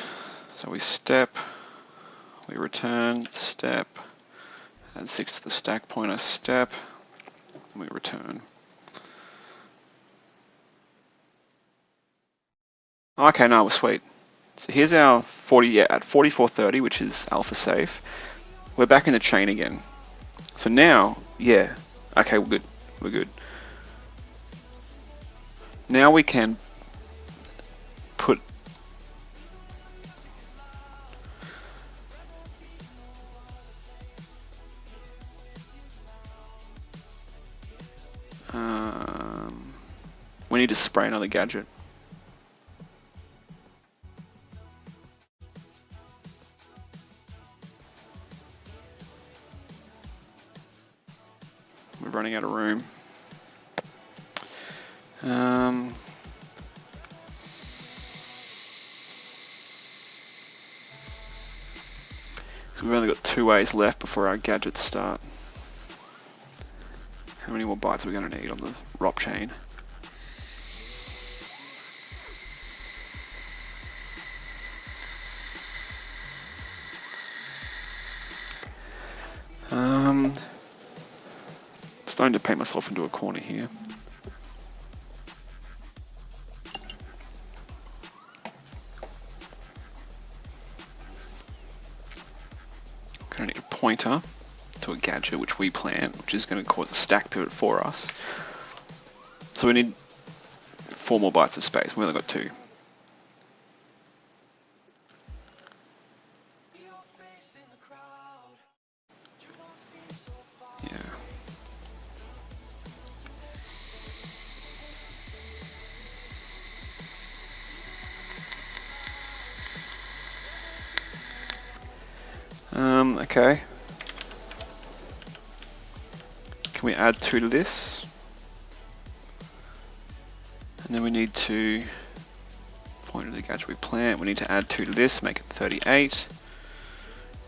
So we step, we return, step, add 6 to the stack pointer, step, and we return. Okay, no, we're sweet. So here's our 40, at 4430, which is alpha safe. We're back in the chain again. So now, yeah, okay, we're good. We're good. Now we can put we need to spray another gadget. We're running out of room. So we've only got 2 ways left before our gadgets start. How many more bytes are we going to need on the ROP chain? Starting to paint myself into a corner here. Going to need a pointer to a gadget which we plant, which is going to cause a stack pivot for us. So we need 4 more bytes of space. We only got 2. Yeah. Okay. Can we add 2 to this? And then we need to point to the gadget we plant. We need to add 2 to this, make it 38,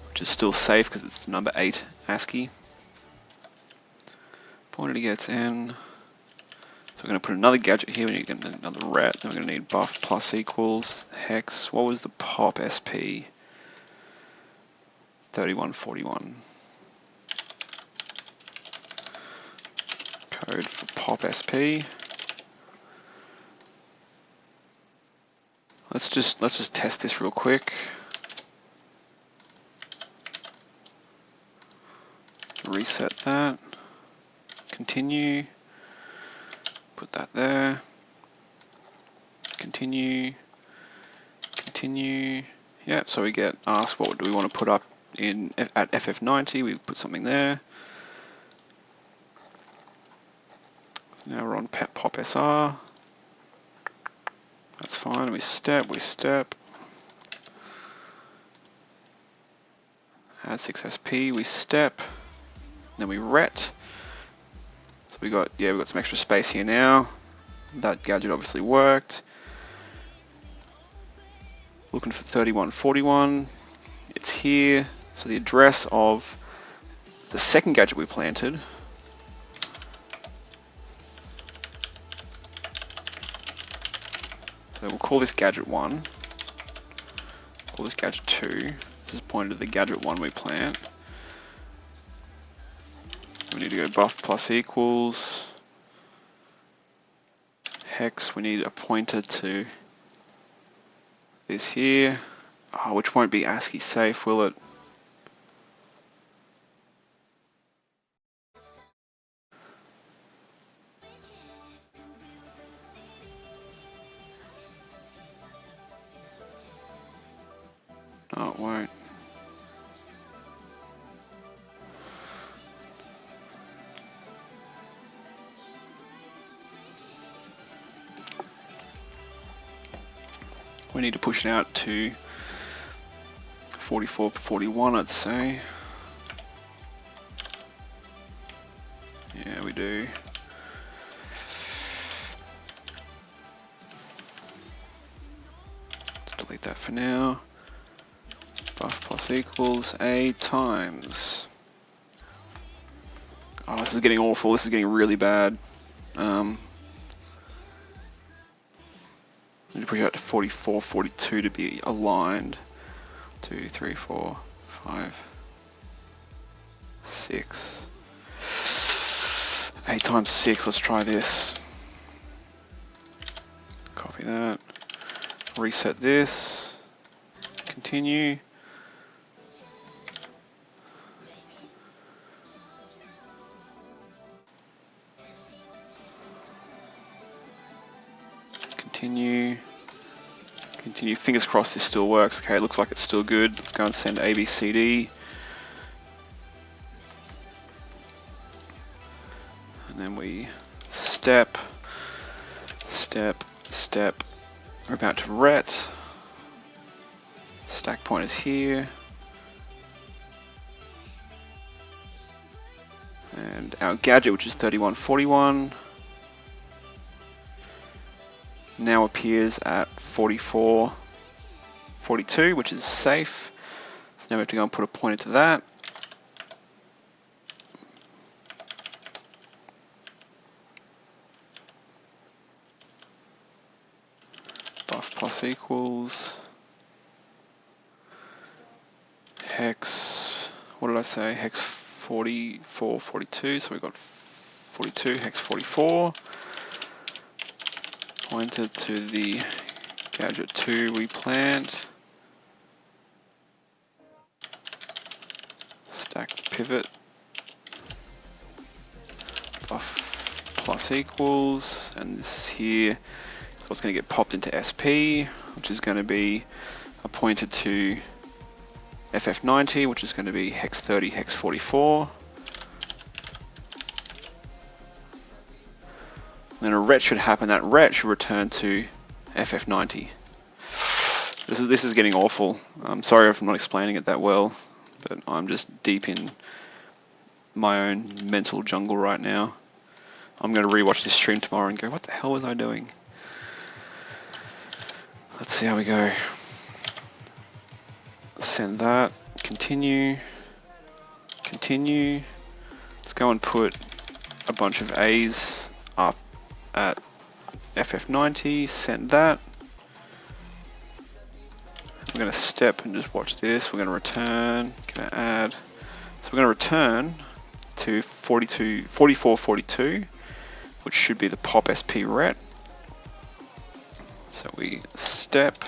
which is still safe because it's the number 8 ASCII. Pointer to gets in. So we're going to put another gadget here. We need another ret. Then we're going to need buff plus equals hex. What was the pop SP? 3141. Code for pop SP. Let's just test this real quick. Reset that. Continue. Put that there. Continue. Continue. Yeah, so we get asked what do we want to put up in at FF90. We put something there. So now we're on pop SR. That's fine. We step. Add 6 SP. We step. Then we ret. So we got some extra space here now. That gadget obviously worked. Looking for 3141. It's here. So the address of the second gadget we planted. So we'll call this gadget 1. Call this gadget 2. This is pointed to the gadget 1 we plant. We need to go buff plus equals hex. We need a pointer to this here, which won't be ASCII safe, will it? No, it won't. We need to push it out to 44, 41, I'd say. Yeah, we do. Let's delete that for now. Buff plus equals A times. Oh, this is getting awful. This is getting really bad. Need to push it out to 44, 42 to be aligned. 2, 3, 4, 5, 6. 8 times 6, let's try this. Copy that. Reset this. Continue. Continue. Continue. Fingers crossed this still works. Okay, it looks like it's still good. Let's go and send ABCD. And then we step, step, step. We're about to ret. Stack point is here. And our gadget, which is 3141, now appears at 44, 42, which is safe. So now we have to go and put a pointer to that. Buff plus equals hex, what did I say? Hex 44, 42, so we've got 42, hex 44. Pointer to the gadget 2 we plant. Stack pivot. Buff plus equals, and this here is what's going to get popped into SP, which is going to be a pointer to FF90, which is going to be hex 30, hex 44. Then a ret should happen. That ret should return to FF90. This is getting awful. I'm sorry if I'm not explaining it that well, but I'm just deep in my own mental jungle right now. I'm going to rewatch this stream tomorrow and go, what the hell was I doing? Let's see how we go. Send that. Continue. Continue. Let's go and put a bunch of A's up at FF90, send that. We're going to step and just watch this. We're going to return, going to add. So we're going to return to 44, 42, which should be the pop SP ret. So we step,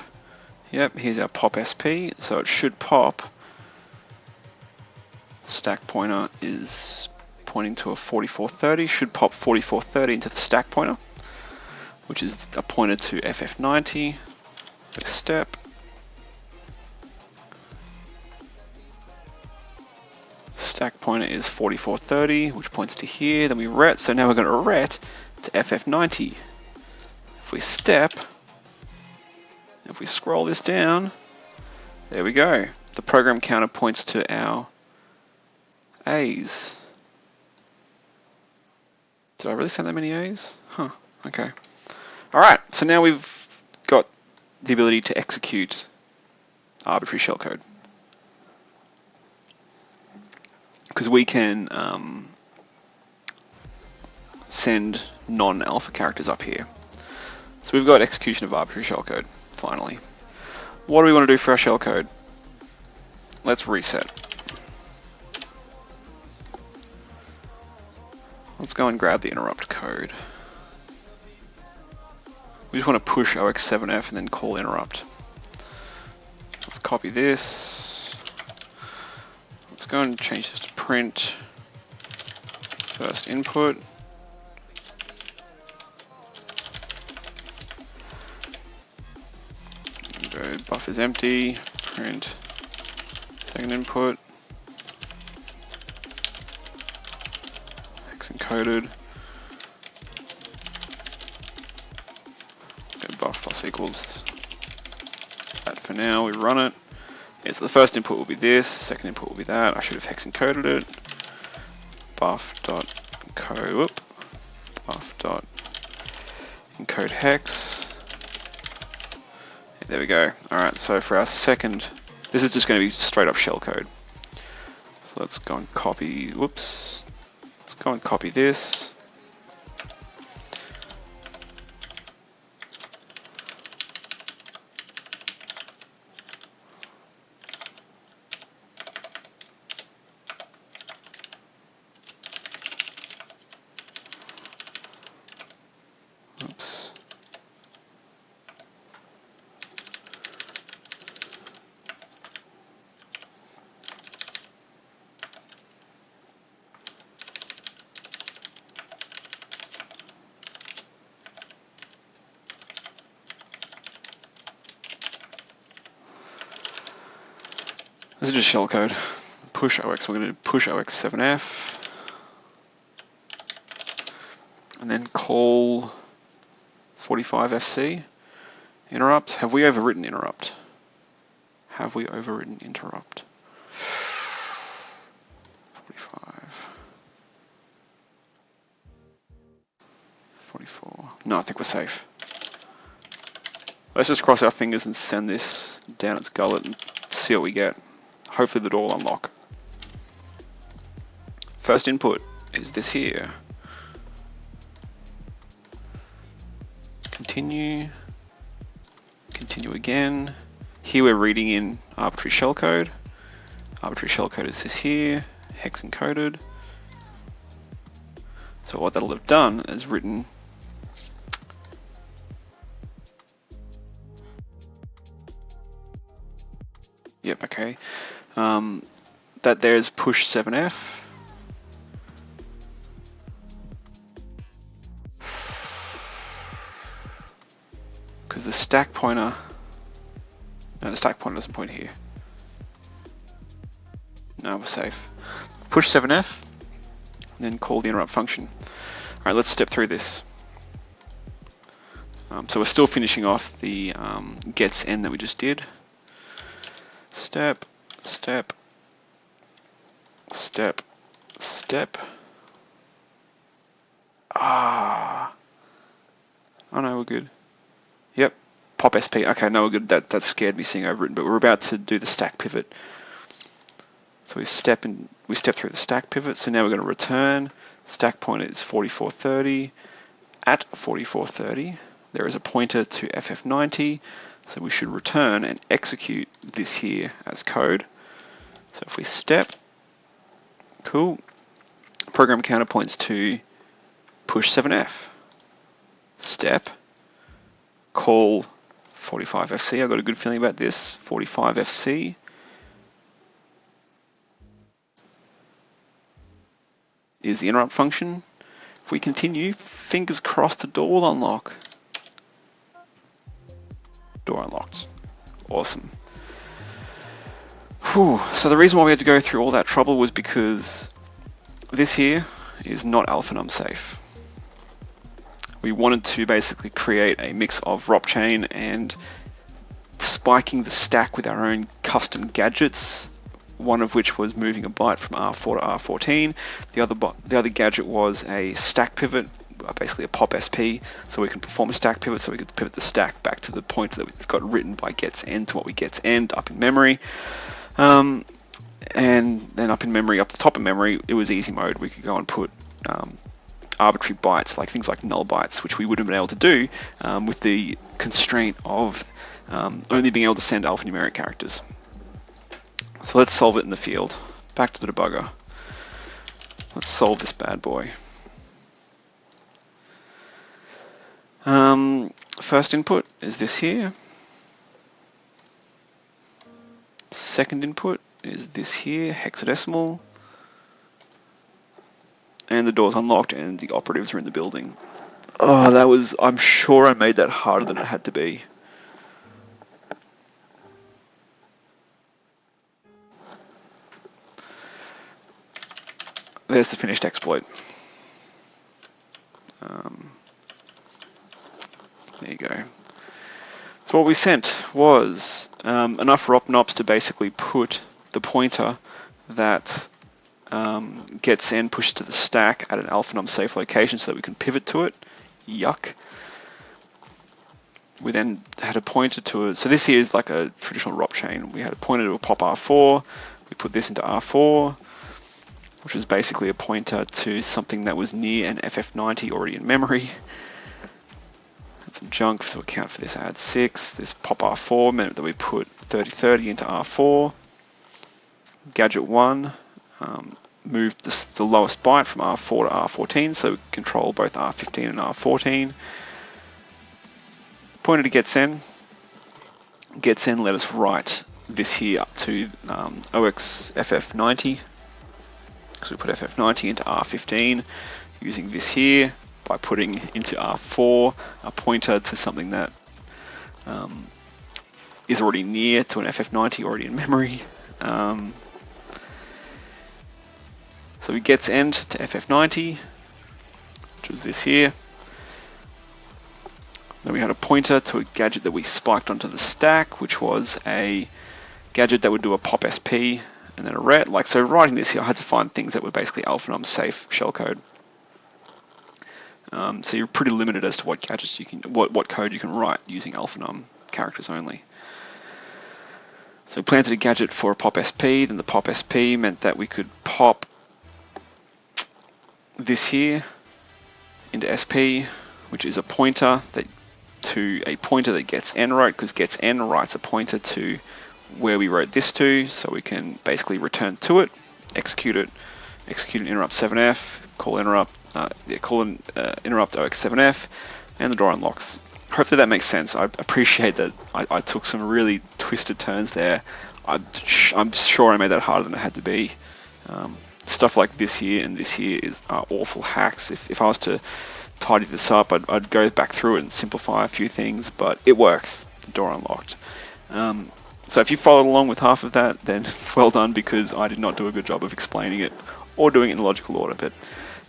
yep, here's our pop SP. So it should pop. Stack pointer is pointing to a 4430, should pop 4430 into the stack pointer, which is a pointer to FF90. Next step. Stack pointer is 4430, which points to here. Then we ret, so now we're going to ret to FF90. If we step, if we scroll this down, there we go. The program counter points to our A's. Did I really send that many A's? Huh, okay. Alright, so now we've got the ability to execute arbitrary shellcode. Because we can send non-alpha characters up here. So we've got execution of arbitrary shellcode, finally. What do we want to do for our shellcode? Let's reset. Let's go and grab the interrupt code. We just want to push OX7F and then call interrupt. Let's copy this. Let's go and change this to print first input. Go buff is empty, print second input. Encoded. Go buff plus equals for now we run it. Yeah, so the first input will be this, second input will be that. I should have hex encoded it. Buff.encode, buff.encode hex. Yeah, there we go. Alright, so for our second, this is just going to be straight up shellcode. So let's go and copy, whoops. Let's go and copy this. Oops. This is just shellcode. Push OX, we're going to push OX7F. And then call 45FC. Interrupt. Have we overwritten interrupt? Have we overwritten interrupt? 45. 44. No, I think we're safe. Let's just cross our fingers and send this down its gullet and see what we get. Hopefully the door will unlock. First input is this here. Continue. Continue again. Here we're reading in arbitrary shellcode. Arbitrary shellcode is this here, hex encoded. So what that'll have done is written yep, okay. That there's push 7F. Because the stack pointer, no, the stack pointer doesn't point here. No, we're safe. Push 7F, and then call the interrupt function. All right, let's step through this. So we're still finishing off the gets end that we just did. Step, step, step, step. Ah. Oh no, we're good. Yep. Pop SP. Okay, no, we're good. That scared me seeing overwritten, but we're about to do the stack pivot. So we step through the stack pivot. So now we're going to return. Stack pointer is 4430. At 4430, there is a pointer to FF90. So we should return and execute this here as code. So if we step, cool. Program counter points to push 7F. Step, call 45FC. I've got a good feeling about this. 45FC. Is the interrupt function. If we continue, fingers crossed the door will unlock. Door unlocked. Awesome. Whew. So the reason why we had to go through all that trouble was because this here is not alpha num safe. We wanted to basically create a mix of ROP chain and spiking the stack with our own custom gadgets, one of which was moving a byte from R4 to R14. The other gadget was a stack pivot, basically a pop SP, so we can perform a stack pivot, so we could pivot the stack back to the pointer that we've got written by gets end to what we gets end up in memory. And then up in memory, up the top of memory, it was easy mode. We could go and put arbitrary bytes, like things like null bytes, which we wouldn't have been able to do with the constraint of only being able to send alphanumeric characters. So let's solve it in the field. Back to the debugger. Let's solve this bad boy. First input is this here. Second input is this here, hexadecimal. And the door's unlocked and the operatives are in the building. Oh, that was, I'm sure I made that harder than it had to be. There's the finished exploit. There you go. So So what we sent was enough ROP knobs to basically put the pointer that gets in pushed to the stack at an alpha nom safe location so that we can pivot to it. Yuck. We then had a pointer to it. So this here is like a traditional ROP chain. We had a pointer to a pop R4. We put this into R4, which was basically a pointer to something that was near an FF90 already in memory. Had some junk to account for this add 6. This pop R4 meant that we put 3030 into R4. Gadget 1 moved the lowest byte from R4 to R14, so we control both R15 and R14. Pointer to gets in. Gets in let us write this here up to OX FF90. So we put FF90 into R15 using this here by putting into R4 a pointer to something that is already near to an FF90 already in memory. So we gets end to FF90, which was this here. Then we had a pointer to a gadget that we spiked onto the stack, which was a gadget that would do a pop SP and then a ret. Like, so writing this here, I had to find things that were basically alphanom safe shellcode. So you're pretty limited as to what gadgets you can, what code you can write using alphanom characters only. So we planted a gadget for a pop SP. Then the pop SP meant that we could pop this here into SP, which is a pointer that gets n wrote, because gets n writes a pointer to where we wrote this to, so we can basically return to it, execute an interrupt 7f, call interrupt interrupt OX7f, and the door unlocks. Hopefully that makes sense. I appreciate that I took some really twisted turns there. I'm sure I made that harder than it had to be. Stuff like this here and this here are awful hacks. If I was to tidy this up, I'd go back through it and simplify a few things, but it works. The door unlocked. So if you followed along with half of that, then well done, because I did not do a good job of explaining it or doing it in logical order, but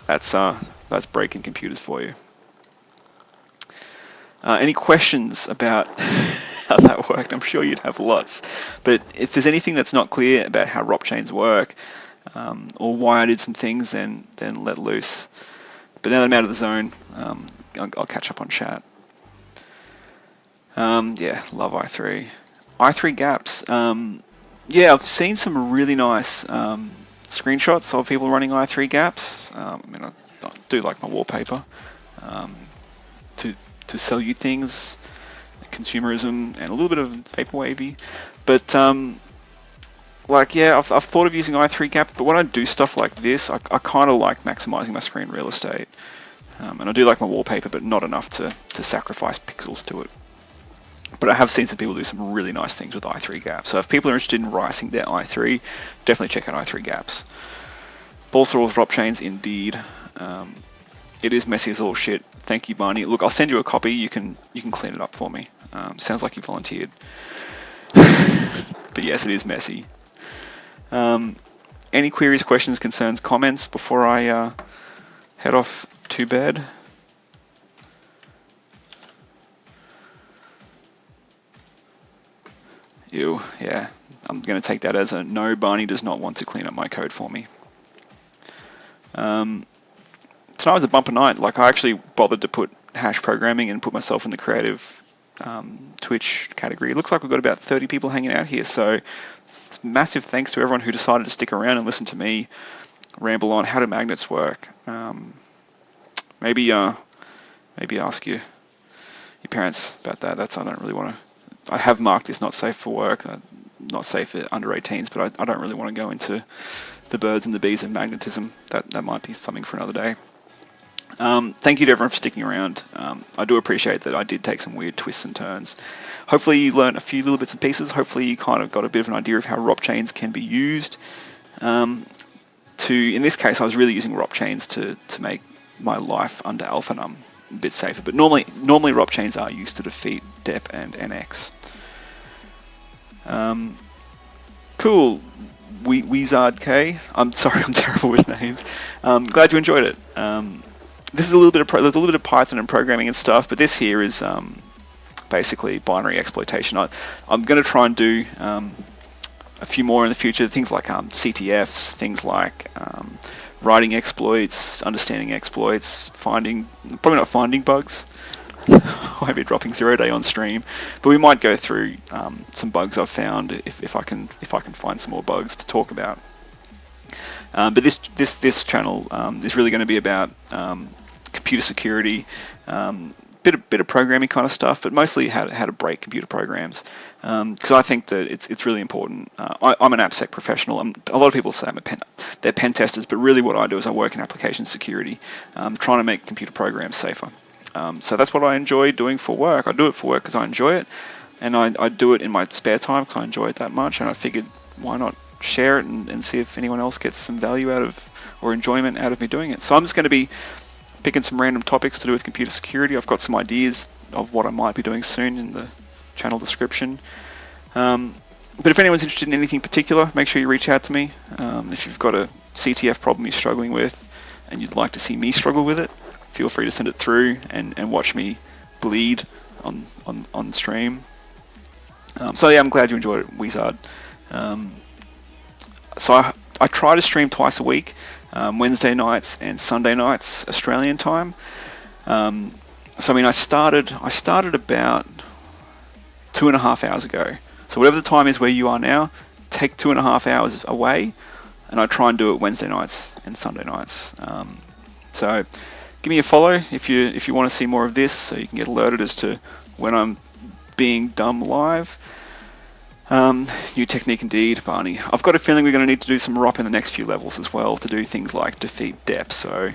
that's breaking computers for you. Any questions about how that worked? I'm sure you'd have lots, but if there's anything that's not clear about how ROP chains work, or why I did some things, then let loose. But now that I'm out of the zone, I'll catch up on chat. Yeah, love i3. i3 gaps. Yeah, I've seen some really nice screenshots of people running i3 gaps. I mean, I do like my wallpaper to sell you things, consumerism, and a little bit of vaporwavy. But like, yeah, I've thought of using i3 gap, but when I do stuff like this, I kind of like maximizing my screen real estate. And I do like my wallpaper, but not enough to sacrifice pixels to it. But I have seen some people do some really nice things with i3 gaps. So if people are interested in rising their i3, definitely check out i3 gaps. Balls with ROP chains, indeed. It is messy as all shit. Thank you, Barney. Look, I'll send you a copy. You can clean it up for me. Sounds like you volunteered. But yes, it is messy. Any queries, questions, concerns, comments before I head off to bed? Ew, yeah. I'm going to take that as a no, Barney does not want to clean up my code for me. Tonight was a bumper night. Like, I actually bothered to put hash programming and put myself in the creative Twitch category. It looks like we've got about 30 people hanging out here, so massive thanks to everyone who decided to stick around and listen to me ramble on how do magnets work. Maybe ask your parents about that. I don't really want to. I have marked this not safe for work, not safe for under 18s, but I don't really want to go into the birds and the bees of magnetism. That might be something for another day. Thank you to everyone for sticking around. I do appreciate that I did take some weird twists and turns. Hopefully you learned a few little bits and pieces. Hopefully you kind of got a bit of an idea of how ROP chains can be used. In this case, I was really using ROP chains to make my life under alphanum a bit safer. But normally ROP chains are used to defeat DEP and NX. Cool. Wizard K. I'm sorry, I'm terrible with names. Glad you enjoyed it. This is there's a little bit of Python and programming and stuff, but this here is basically binary exploitation. I'm going to try and do a few more in the future, things like CTFs, things like writing exploits, understanding exploits, probably not finding bugs. I won't be dropping 0-day on stream, but we might go through some bugs I've found if I can find some more bugs to talk about. But this channel is really going to be about computer security, bit of programming kind of stuff, but mostly how to break computer programs. Because I think that it's really important. I'm an AppSec professional. A lot of people say they're pen testers, but really what I do is I work in application security, trying to make computer programs safer. So that's what I enjoy doing for work. I do it for work because I enjoy it, and I do it in my spare time because I enjoy it that much. And I figured, why not share it and see if anyone else gets some value out of or enjoyment out of me doing it. So I'm just going to be picking some random topics to do with computer security. I've got some ideas of what I might be doing soon in the channel description. But if anyone's interested in anything particular, make sure you reach out to me. If you've got a CTF problem you're struggling with and you'd like to see me struggle with it, feel free to send it through and watch me bleed on stream. So yeah, I'm glad you enjoyed it, Wizard. So I try to stream twice a week, Wednesday nights and Sunday nights Australian time. So I mean, I started about 2.5 hours ago. So whatever the time is where you are now, take 2.5 hours away, and I try and do it Wednesday nights and Sunday nights. So give me a follow if you want to see more of this, so you can get alerted as to when I'm being dumb live. New technique indeed, Barney. I've got a feeling we're going to need to do some ROP in the next few levels as well to do things like defeat depth. So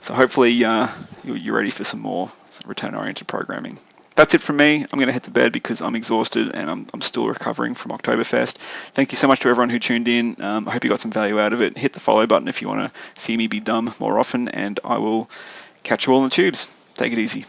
hopefully you're ready for some more return-oriented programming. That's it from me. I'm going to head to bed because I'm exhausted and I'm still recovering from Oktoberfest. Thank you so much to everyone who tuned in. I hope you got some value out of it. Hit the follow button if you want to see me be dumb more often, and I will catch you all in the tubes. Take it easy.